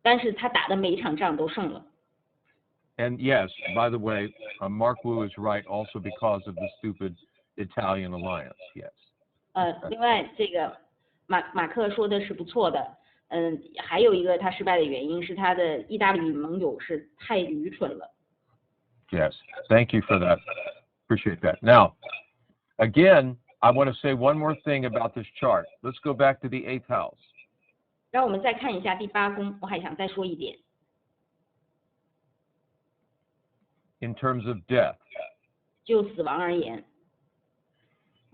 但是他打的每一场仗都胜了。And yes, by the way, Mark Wu is right also because of the stupid Italian alliance. Yes. 另外这个马克说的是不错的，还有一个他失败的原因是他的意大利盟友是太愚蠢了。Yes, thank you for that. Appreciate that. Now, again, I want to say one more thing about this chart. Let's go back to the 8th house. 让我们再看一下第8宫，我还想再说一点。In terms of death. 就死亡而言。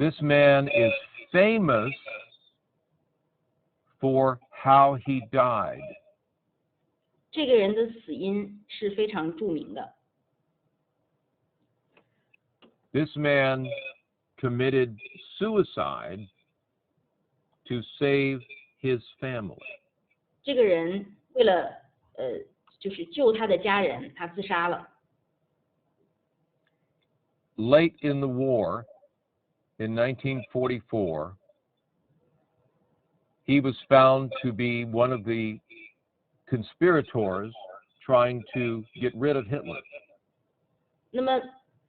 This man is famous for how he died. 这个人的死因是非常著名的。This man committed suicide to save his family. 这个人为了就是救他的家人，他自杀了。Late in the war, in 1944, he was found to be one of the conspirators trying to get rid of Hitler. 那么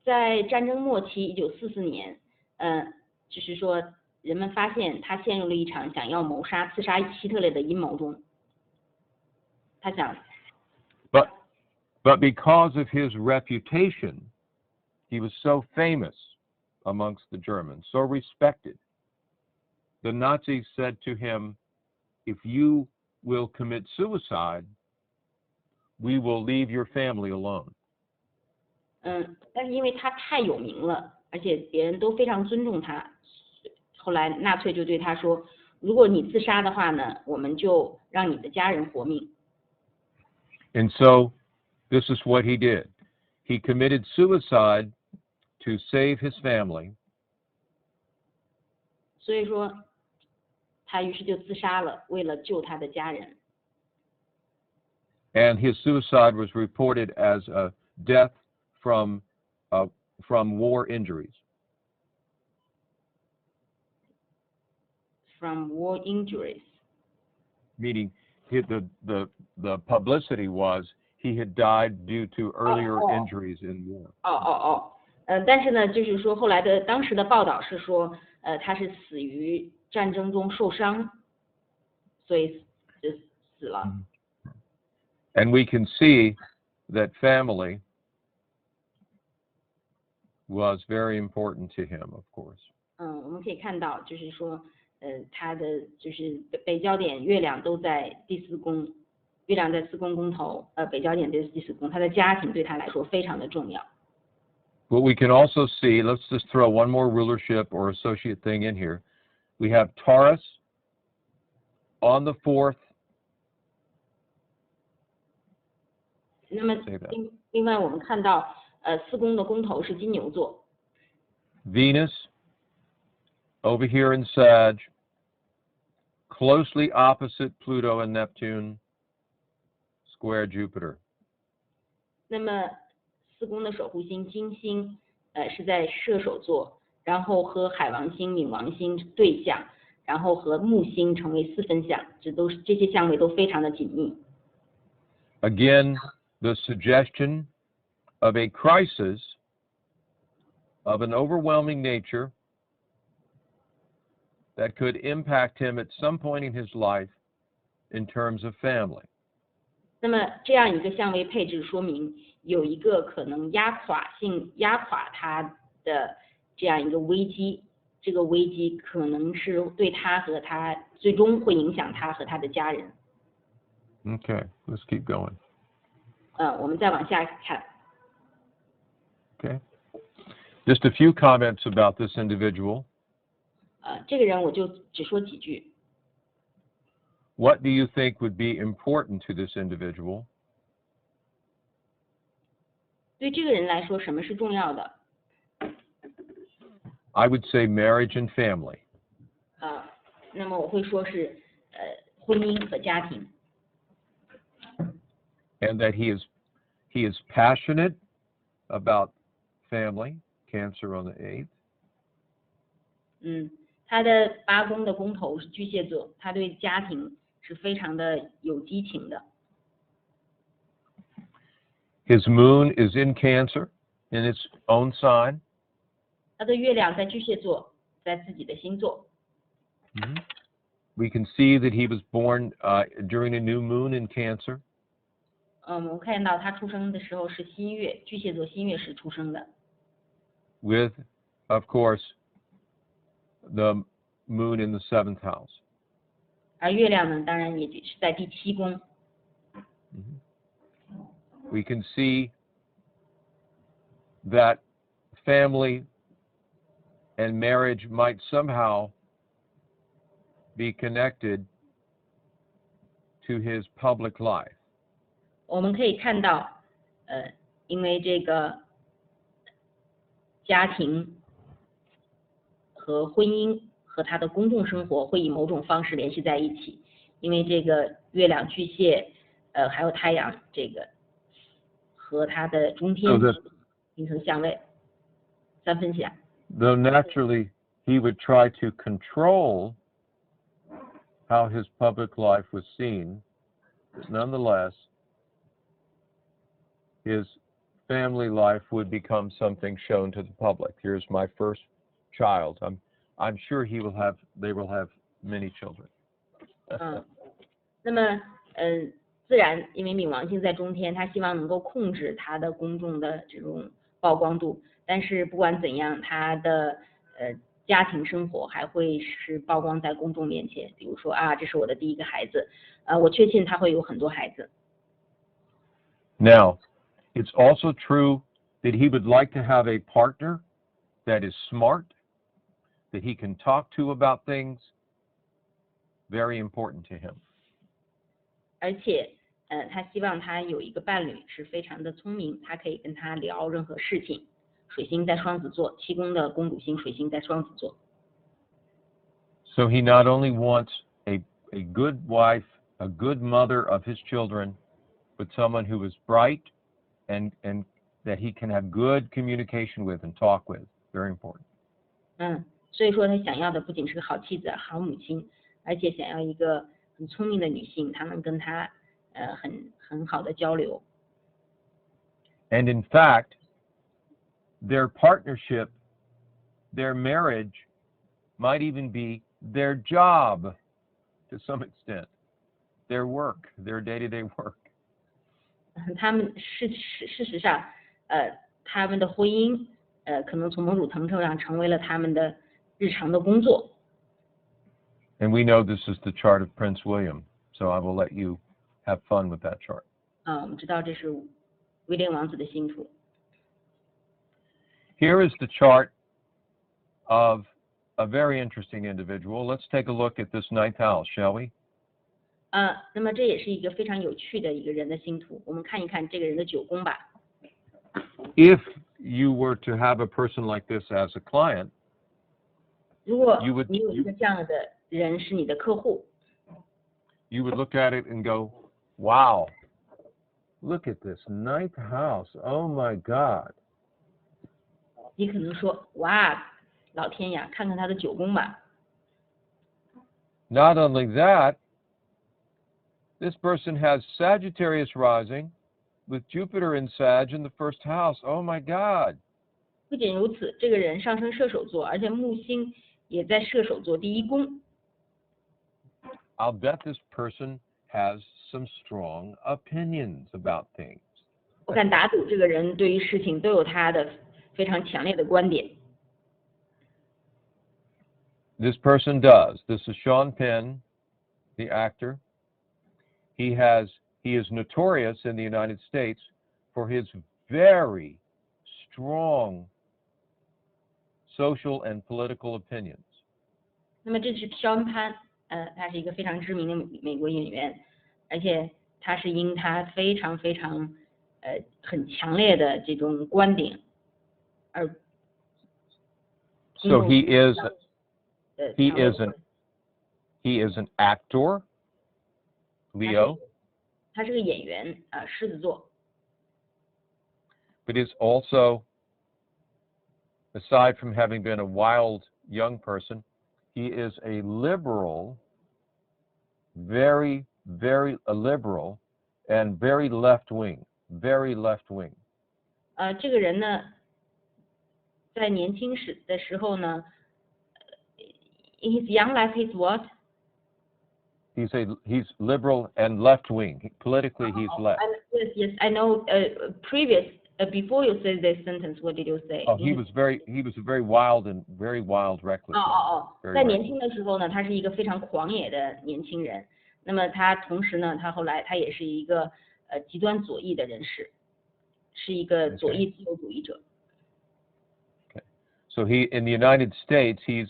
在战争末期，1944年，就是说人们发现他陷入了一场想要谋杀、刺杀希特勒的阴谋中。他想 But because of his reputation, he was so famous amongst the Germans, so respected. The Nazis said to him, if you will commit suicide, we will leave your family alone. 但是因为他太有名了，而且别人都非常尊重他，后来纳粹就对他说，如果你自杀的话呢，我们就让你的家人活命。And so this is what he did. He committed suicide to save his family. 所以说，他于是就自杀了，为了救他的家人。And his suicide was reported as a death from war injuries. From war injuries. Meaning the publicity was he had died due to earlier injuries in war. 但是呢，就是说后来的当时的报道是说，他是死于战争中受伤，所以就死了。And we can see that family was very important to him, of course. 我们可以看到，就是说，他的就是北焦点月亮都在第四宫，月亮在四宫宫头，北焦点在第四宫，他的家庭对他来说非常的重要。But we can also see, let's just throw one more rulership or associate thing in here. We have Taurus on the 4th. 那么另外我们看到，四宫的宫头是金牛座。Venus over here in Sag, closely opposite Pluto and Neptune, square Jupiter. 那么四宫的守护星金星，是在射手座，然后和海王星、冥王星对象，然后和木星成为四分相，这些相位都非常的紧密。Again, the suggestion of a crisis of an overwhelming nature that could impact him at some point in his life in terms of family. 那么这样一个相位配置说明有一个可能压垮他的这样一个危机，这个危机可能是对他和他最终会影响他和他的家人。Okay, let's keep going. 我们再往下看。Okay. Just a few comments about this individual. 这个人我就只说几句。What do you think would be important to this individual? 对这个人来说，什么是重要的？ I would say marriage and family. 那么我会说是婚姻和家庭。And that he is passionate about family, Cancer on the 8th. 他的八宫的宫头是巨蟹座，他对家庭是非常的有激情的。His moon is in Cancer, in its own sign. 他的月亮在巨蟹座，在自己的星座。We can see that he was born during a new moon in Cancer. 我们看到他出生的时候是新月，巨蟹座新月时出生的。With, of course, the moon in the 7th house. 而月亮呢，当然也是在第7宫。We can see that family and marriage might somehow be connected to his public life. 我们可以看到，因为这个家庭和婚姻和他的公众生活会以某种方式联系在一起，因为这个月亮巨蟹，还有太阳这个和他的中天形成相位，三分相。Though naturally he would try to control how his public life was seen, but nonetheless, his family life would become something shown to the public. Here's my first child. I'm sure they will have many children. 那么自然因为冥王星在中天，他希望能够控制他的公众的这种曝光度，但是不管怎样，他的家庭生活还会是曝光在公众面前。比如说这是我的第一个孩子，我确信他会有很多孩子。Now, it's also true that he would like to have a partner that is smart, that he can talk to about things, very important to him. 而且他希望他有一个伴侣是非常的聪明，他可以跟他聊任何事情。水星在双子座，七宫的公主星水星在双子座。So he not only wants a good wife, a good mother of his children, but someone who is bright and that he can have good communication with and talk with. Very important. 所以说他想要的不仅是个好妻子、好母亲，而且想要一个很聪明的女性，她能跟他很好的交流。And in fact, their partnership, their marriage might even be their job to some extent, their work, their day-to-day work. 他们事实上，他们的婚姻，可能从某种程度上成为了他们的日常的工作。And we know this is the chart of Prince William, so I will let you have fun with that chart. 我们知道这是威廉王子的星图。Here is the chart of a very interesting individual. Let's take a look at this ninth house, shall we? 那么这也是一个非常有趣的一个人的星图，我们看一看这个人的九宫吧。If you were to have a person like this as a client, 如果你有一个这样的人是你的客户 you would look at it and go, wow, look at this ninth house. Oh my God. 你可能说，哇，老天呀，看看他的九宫吧。Not only that, this person has Sagittarius rising with Jupiter in Sag in the first house. Oh my God. 不仅如此，这个人上升射手座，而且木星也在射手座第一宫。I'll bet this person has some strong opinions about things. 我敢打赌，这个人对于事情都有他的非常强烈的观点。This person does. This is Sean Penn, the actor. He is notorious in the United States for his very strong social and political opinions. 那么这是肖潘，他是一个非常知名的美国演员，而且他是因他非常很强烈的这种观点而。So he is an actor, Leo. 他是个演员，狮子座。But is also, aside from having been a wild young person, he is a liberal, very liberal, and very left-wing. 这个人呢，在年轻的时候呢 ，in his young life, he's what? He's liberal and left-wing. Politically, he's left. Yes, I know. Before you said this sentence, what did you say? He was a very wild, reckless. 在年轻的时候呢，他是一个非常狂野的年轻人。那么他同时呢，他后来他也是一个极端左翼的人士，是一个左翼自由主义者。Okay. So in the United States, his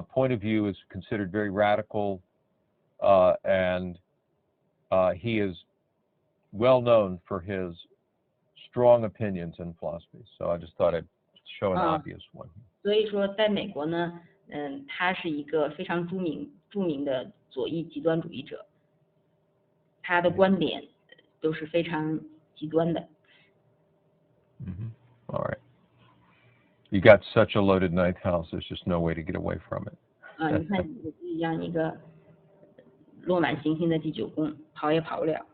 point of view is considered very radical, and he is well known for his strong opinions in philosophy. So I just thought I'd show an obvious one. 所以说，在美国呢，他是一个非常著名的左翼极端主义者，他的观点都是非常极端的。All right. You got such a loaded ninth house, there's just no way to get away from it. 你看这样一个落满行星的第9宫，跑也跑不了。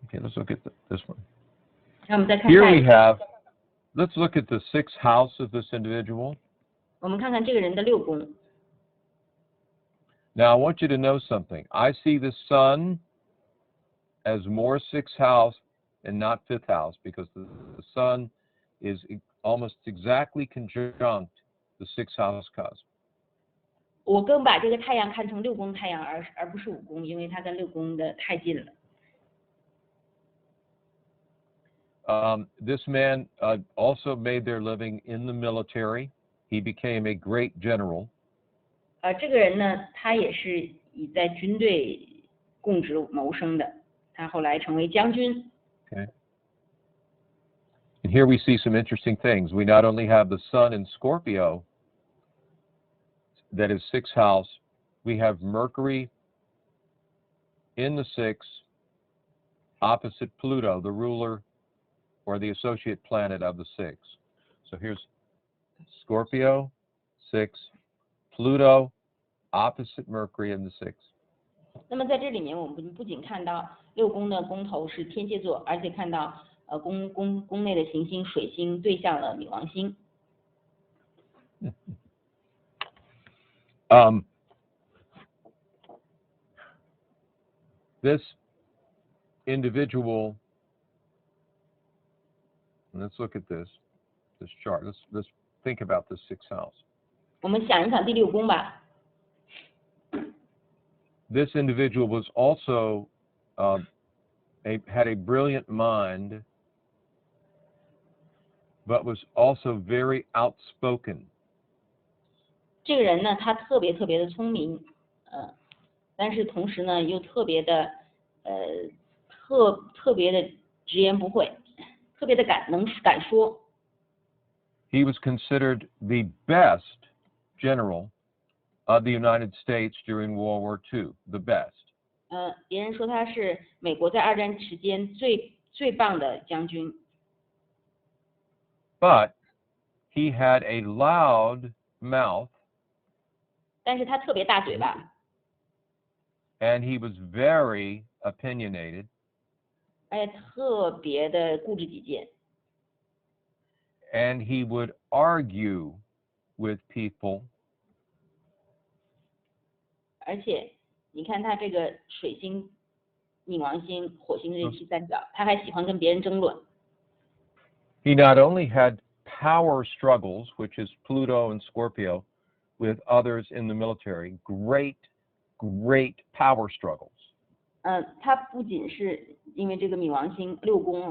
Okay, let's look at this one. 让我们再看 Here 下 we 一个。 have, let's look at the 6th house of this individual. 我们看看这个人的6宫。Now, I want you to know something. I see the sun as more 6th house and not 5th house, because the sun is almost exactly conjunct the 6th house cusp. 我更把这个太阳看成6宫太阳，而不是5宫，因为它跟6宫的太近了。This man also made their living in the military. He became a great general. 这个人呢，他也是以在军队供职谋生的，他后来成为将军。Okay. And here we see some interesting things. We not only have the sun in Scorpio, that is 6th house, we have Mercury in the 6th, opposite Pluto, the ruler or the associate planet of the 6th. So here's Scorpio, 6th, Pluto, opposite Mercury in the 6th. 那么在这里面，我们不仅看到6宫的宫头是天蝎座，而且看到宫内的行星水星对向了冥王星。This individual, let's look at this chart. Let's think about this 6th house. 我们想一想第6宫吧。This individual was also had a brilliant mind, but was also very outspoken. 这个人呢，他特别的聪明，但是同时呢，又特别的直言不讳，特别的敢说。He was considered the best general of the United States during World War II, the best. 别人说他是美国在2战时间最棒的将军。But he had a loud mouth. 但是他特别大嘴巴。And he was very opinionated. 而且特别的固执己见。And he would argue with people. 而且你看他这个水星、冥王星、火星的这3角，他还喜欢跟别人争论。He not only had power struggles, which is Pluto and Scorpio, with others in the military, great power struggles. 他不仅是因为这个冥王星6宫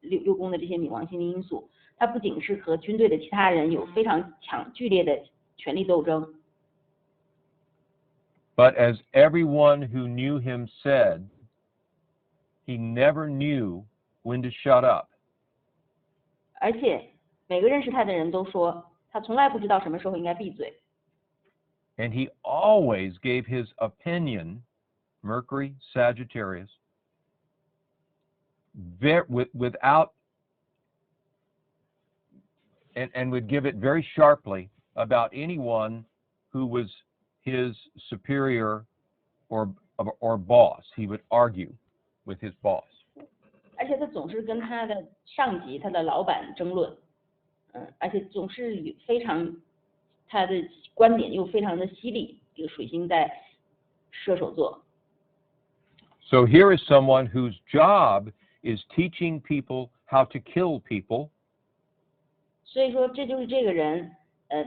6宫的这些冥王星的因素，他不仅是和军队的其他人有非常剧烈的权力斗争。But as everyone who knew him said, he never knew when to shut up. 而且每个认识他的人都说，他从来不知道什么时候应该闭嘴。And he always gave his opinion, Mercury, Sagittarius, without, and would give it very sharply about anyone who was his superior or boss. He would argue with his boss. 而且他总是跟他的上级、他的老板争论，而且总是他的观点又非常的犀利。这个水星在射手座。So here is someone whose job is teaching people how to kill people. 所以说，这就是这个人，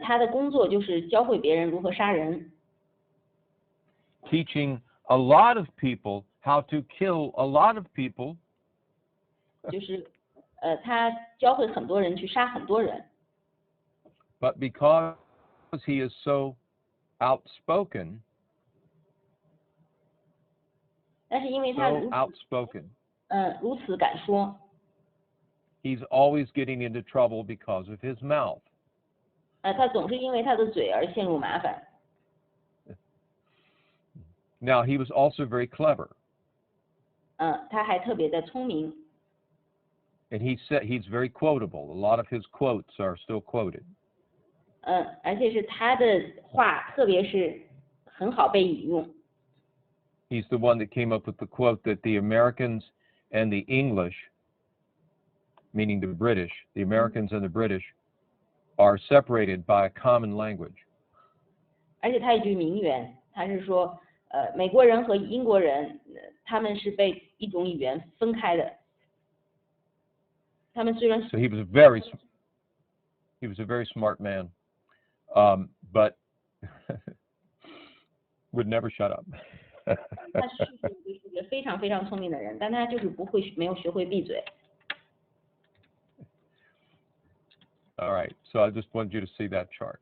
他的工作就是教会别人如何杀人。Teaching a lot of people how to kill a lot of people. 就是他教会很多人去杀很多人。But because he is so outspoken, 但是因为他 so outspoken, 如此敢说， he's always getting into trouble because of his mouth. 他总是因为他的嘴而陷入麻烦。Now, he was also very clever. 他还特别的聪明。And he said he's very quotable. A lot of his quotes are still quoted. 而且是他的话，特别是很好被引用。He's the one that came up with the quote that the Americans and the English, meaning the British, the Americans and the British, are separated by a common language. 而且他有一句名言，他是说，美国人和英国人，他们是被一种语言分开的。他们虽然 So he was a very smart man, but would never shut up. 他是一个非常非常聪明的人，但他就是没有学会闭嘴。All right, so I just wanted you to see that chart.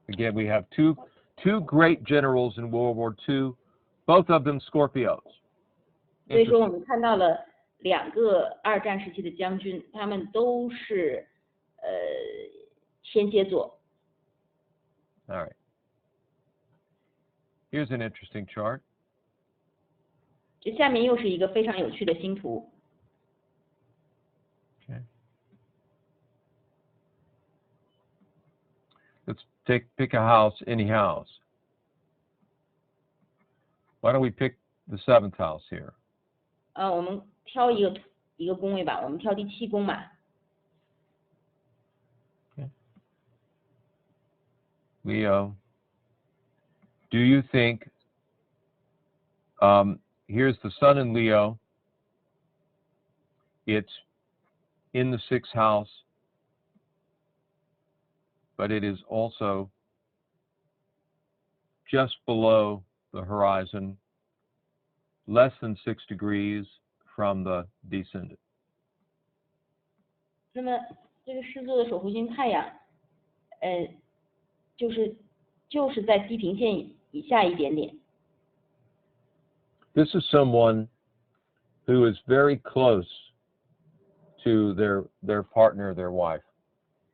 Again, we have two great generals in World War II, both of them Scorpios. 所以说，我们看到了2个2战时期的将军，他们都是天蝎座。All right. Here's an interesting chart. 这下面又是一个非常有趣的星图。Okay. Let's pick a house, any house. Why don't we pick the 7th house here? 我们挑一个宫位吧，我们挑第7宫吧。Okay. Leo, do you think, here's the sun in Leo, it's in the 6th house, but it is also just below the horizon, less than 6 degrees from the descendant. 那么这个狮子座的守护星太阳，就是在地平线以下一点点。This is someone who is very close to their partner, their wife.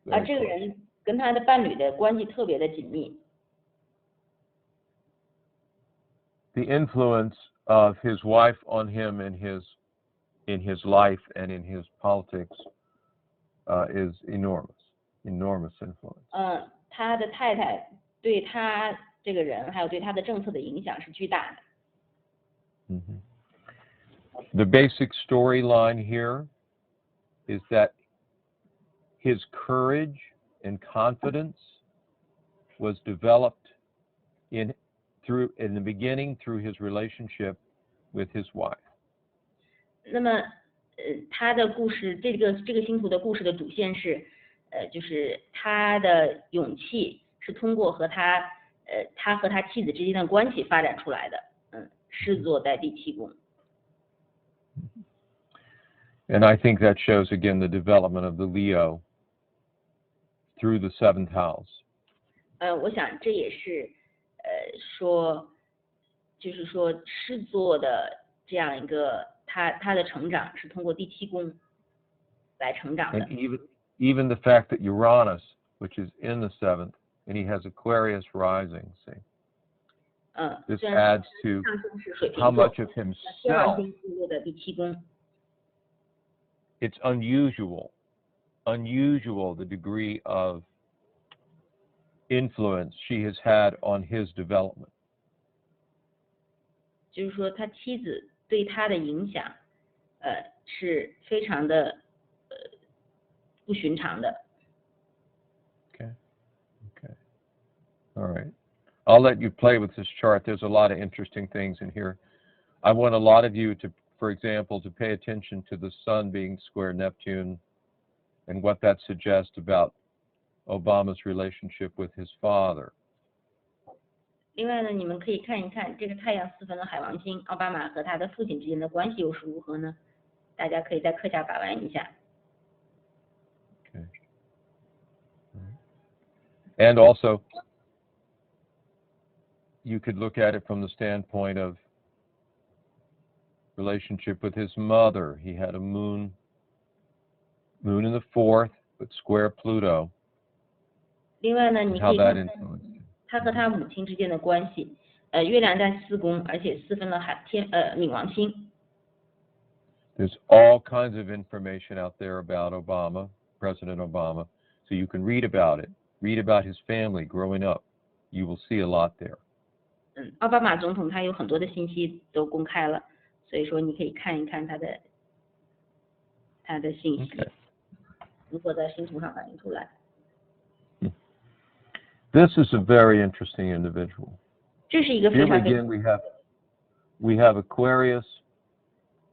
这个人跟他的伴侣的关系特别的紧密。The influence of his wife on him in his life and in his politics is enormous influence. 他的太太对他这个人还有对他的政策的影响是巨大的。Mm-hmm. The basic storyline here is that his courage and confidence was developed in the beginning through his relationship with his wife. 那么，他的故事，这个星图的故事的主线是，就是他的勇气是通过他和他妻子之间的关系发展出来的。狮子座在第7宫。And I think that shows again the development of the Leo through the 7th house. 我想这也是就是说狮子座的这样一个他的成长是通过第7宫来成长的。And even the fact that Uranus, which is in the 7th, and he has Aquarius rising, see? This adds to how much of himself. It's unusual the degree of influence she has had on his development. 就是说，他妻子对他的影响，是非常的不寻常的。Okay. All right. I'll let you play with this chart. There's a lot of interesting things in here. I want a lot of you to, for example, to pay attention to the sun being square Neptune and what that suggests about Obama's relationship with his father. 另外呢，你们可以看一看这个太阳4分的海王星，奥巴马和他的父亲之间的关系又是如何呢？大家可以在课下把玩一下。Okay. And also, you could look at it from the standpoint of relationship with his mother. He had a moon in the 4th, but square Pluto. 另外呢，你可 How 以 that 看 influenced. 他和他母亲之间的关系。月亮在4宫，而且4分了冥王星。There's all kinds of information out there about Obama, President Obama, so you can read about it. Read about his family growing up. You will see a lot there. 奥巴马总统他有很多的信息都公开了，所以说你可以看一看他的信息， Okay. 如果在星图上反映出来。This is a very interesting individual. 这是一个 Here 非常 again we have Aquarius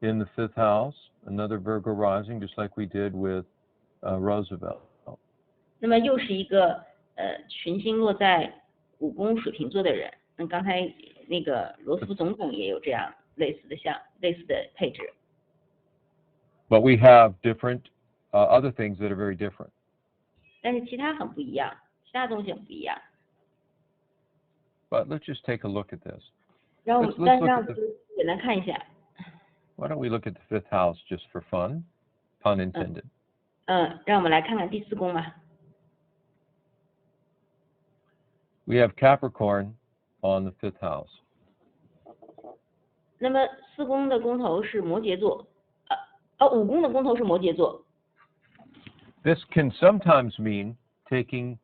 in the 5th house, another Virgo rising, just like we did with Roosevelt. 那么又是一个群星落在5宫水瓶座的人。那刚才那个罗斯福总统也有这样类似的配置。But we have different other things that are very different. 但是其他很不一样，其他东西很不一样。But let's just take a look at this. 让我 Let's 们 look at the, 简单看一下。why don't we look at the 5th house just for fun? Pun intended. 让我们来看看第4宫吧。We have Capricorn on the 5th house. 那么4宫的宫头是摩羯座，5宫的宫头是摩羯座。This can sometimes mean taking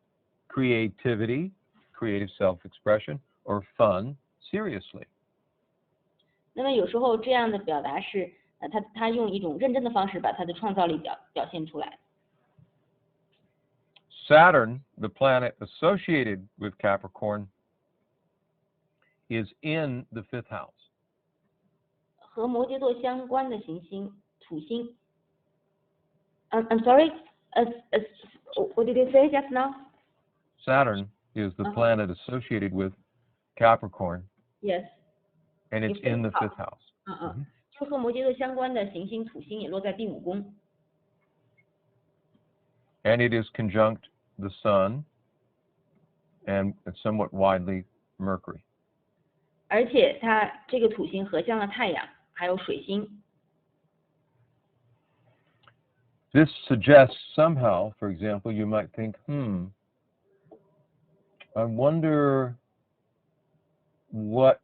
creativity, creative self-expression, or fun seriously. 那么有时候这样的表达是，他用一种认真的方式把他的创造力表现出来。Saturn, the planet associated with Capricorn, is in the 5th house. 和摩羯座相关的行星土星。I'm sorry. What did you say just now? Saturn is the planet associated with Capricorn. Yes. And it's in the 5th house. 就和摩羯座相关的行星土星也落在第5宫。And it is conjunct the Sun and somewhat widely Mercury. 而且它这个土星合相了太阳，还有水星。This suggests somehow, for example, you might think, I wonder what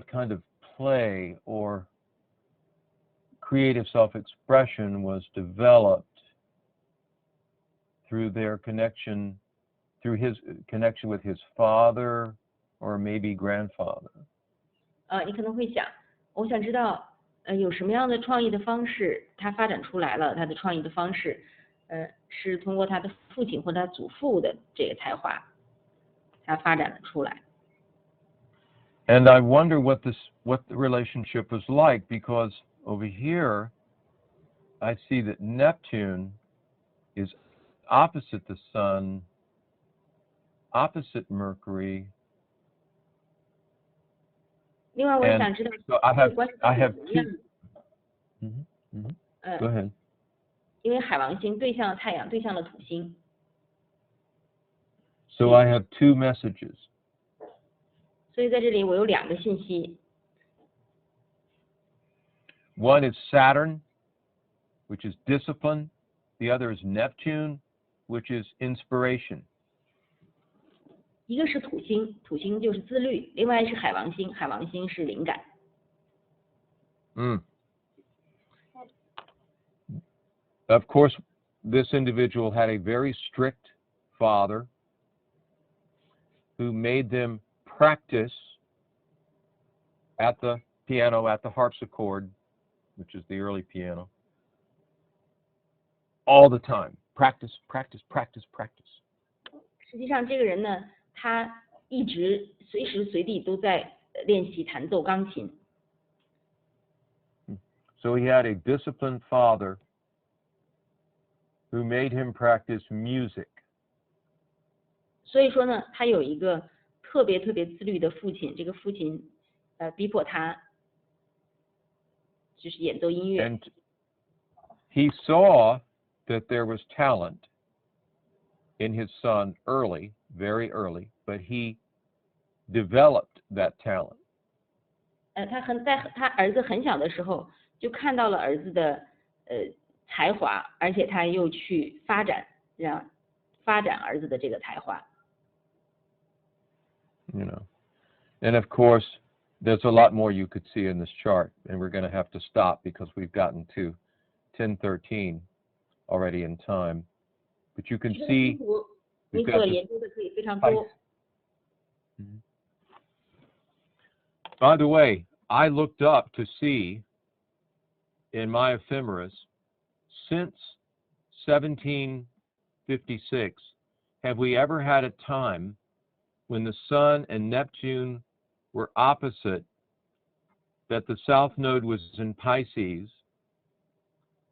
kind of play or creative self-expression was developed through their connection, through his connection with his father or maybe grandfather. 你可能会想，我想知道，有什么样的创意的方式，他发展出来了，他的创意的方式，是通过他的父亲或他祖父的这个才华，他发展了出来。And I wonder what the relationship was like, because over here I see that Neptune is opposite the Sun, opposite Mercury. 另外，我也想知道 So I have two. Go ahead. 因为海王星对向了太阳，对向了土星。So I have two messages. 所以在这里我有2个信息。One is Saturn, which is discipline. The other is Neptune, which is inspiration. 一个是土星，土星就是自律；另外是海王星，海王星是灵感。Of course, this individual had a very strict father who made them practice at the piano, at the harpsichord, which is the early piano, all the time. Practice, practice, practice, practice. 实际上，这个人呢，他一直随时随地都在练习弹奏钢琴。So he had a disciplined father who made him practice music. 所以说呢，他有一个特别自律的父亲，这个父亲逼迫他就是演奏音乐。And he saw that there was talent in his son early, very early, but he developed that talent. 在他儿子很小的时候就看到了儿子的才华，而且他又去发展儿子的这个才华。You know, and of course, there's a lot more you could see in this chart, and we're going to have to stop because we've gotten to 10:13 already in time. But you can see 你 we've 所 got 研 this 究的可以非常多。By the way, I looked up to see in my ephemeris, since 1756, have we ever had a time when the Sun and Neptune were opposite, that the South Node was in Pisces,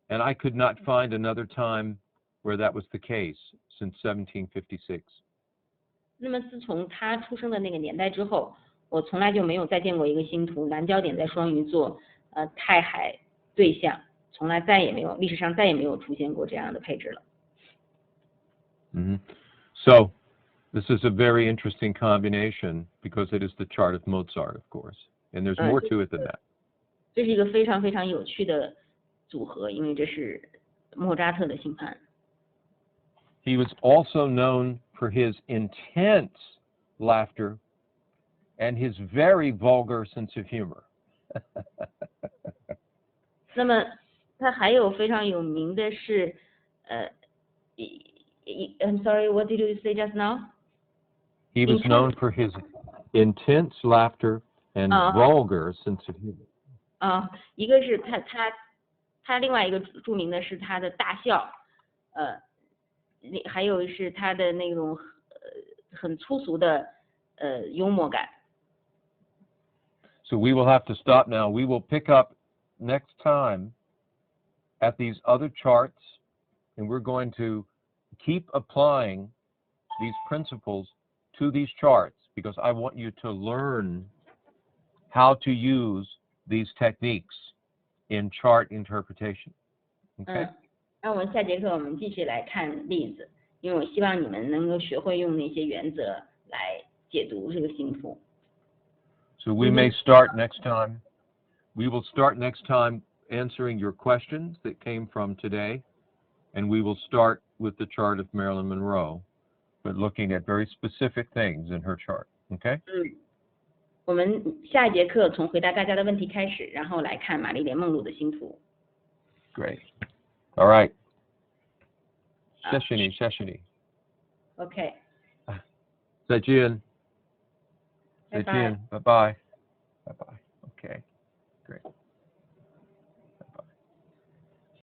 and I could not find another time where that was the case since 1756. 那么自从他出生的那个年代之后，我从来就没有再见过一个星图南焦点在双鱼座，太海对象，从来再也没有，历史上再也没有出现过这样的配置了。So this is a very interesting combination because it is the chart of Mozart, of course, and there's more to it than that. 这是一个非常非常有趣的组合，因为这是莫扎特的星盘。He was also known for his intense laughter and his very vulgar sense of humor. 那么他还有非常有名的是I'm sorry, what did you say just now? He was known for his intense laughter and vulgar sense of humor. 一个是他另外一个著名的是他的大笑，还有是他的那种很粗俗的幽默感。So we will have to stop now. We will pick up next time at these other charts, and we're going to keep applying these principles to these charts because I want you to learn how to use these techniques in chart interpretation. Okay? 那我们下节课我们继续来看例子，因为我希望你们能够学会用那些原则来解读这个星图。So we may start next time. We will start next time answering your questions that came from today, and we will start with the chart of Marilyn Monroe, but looking at very specific things in her chart. Okay? 我们下一节课从回答大家的问题开始，然后来看玛丽莲梦露的星图。Great. All right. 谢谢你。OK。再见。拜拜。Bye-bye. Bye-bye. Okay. Great.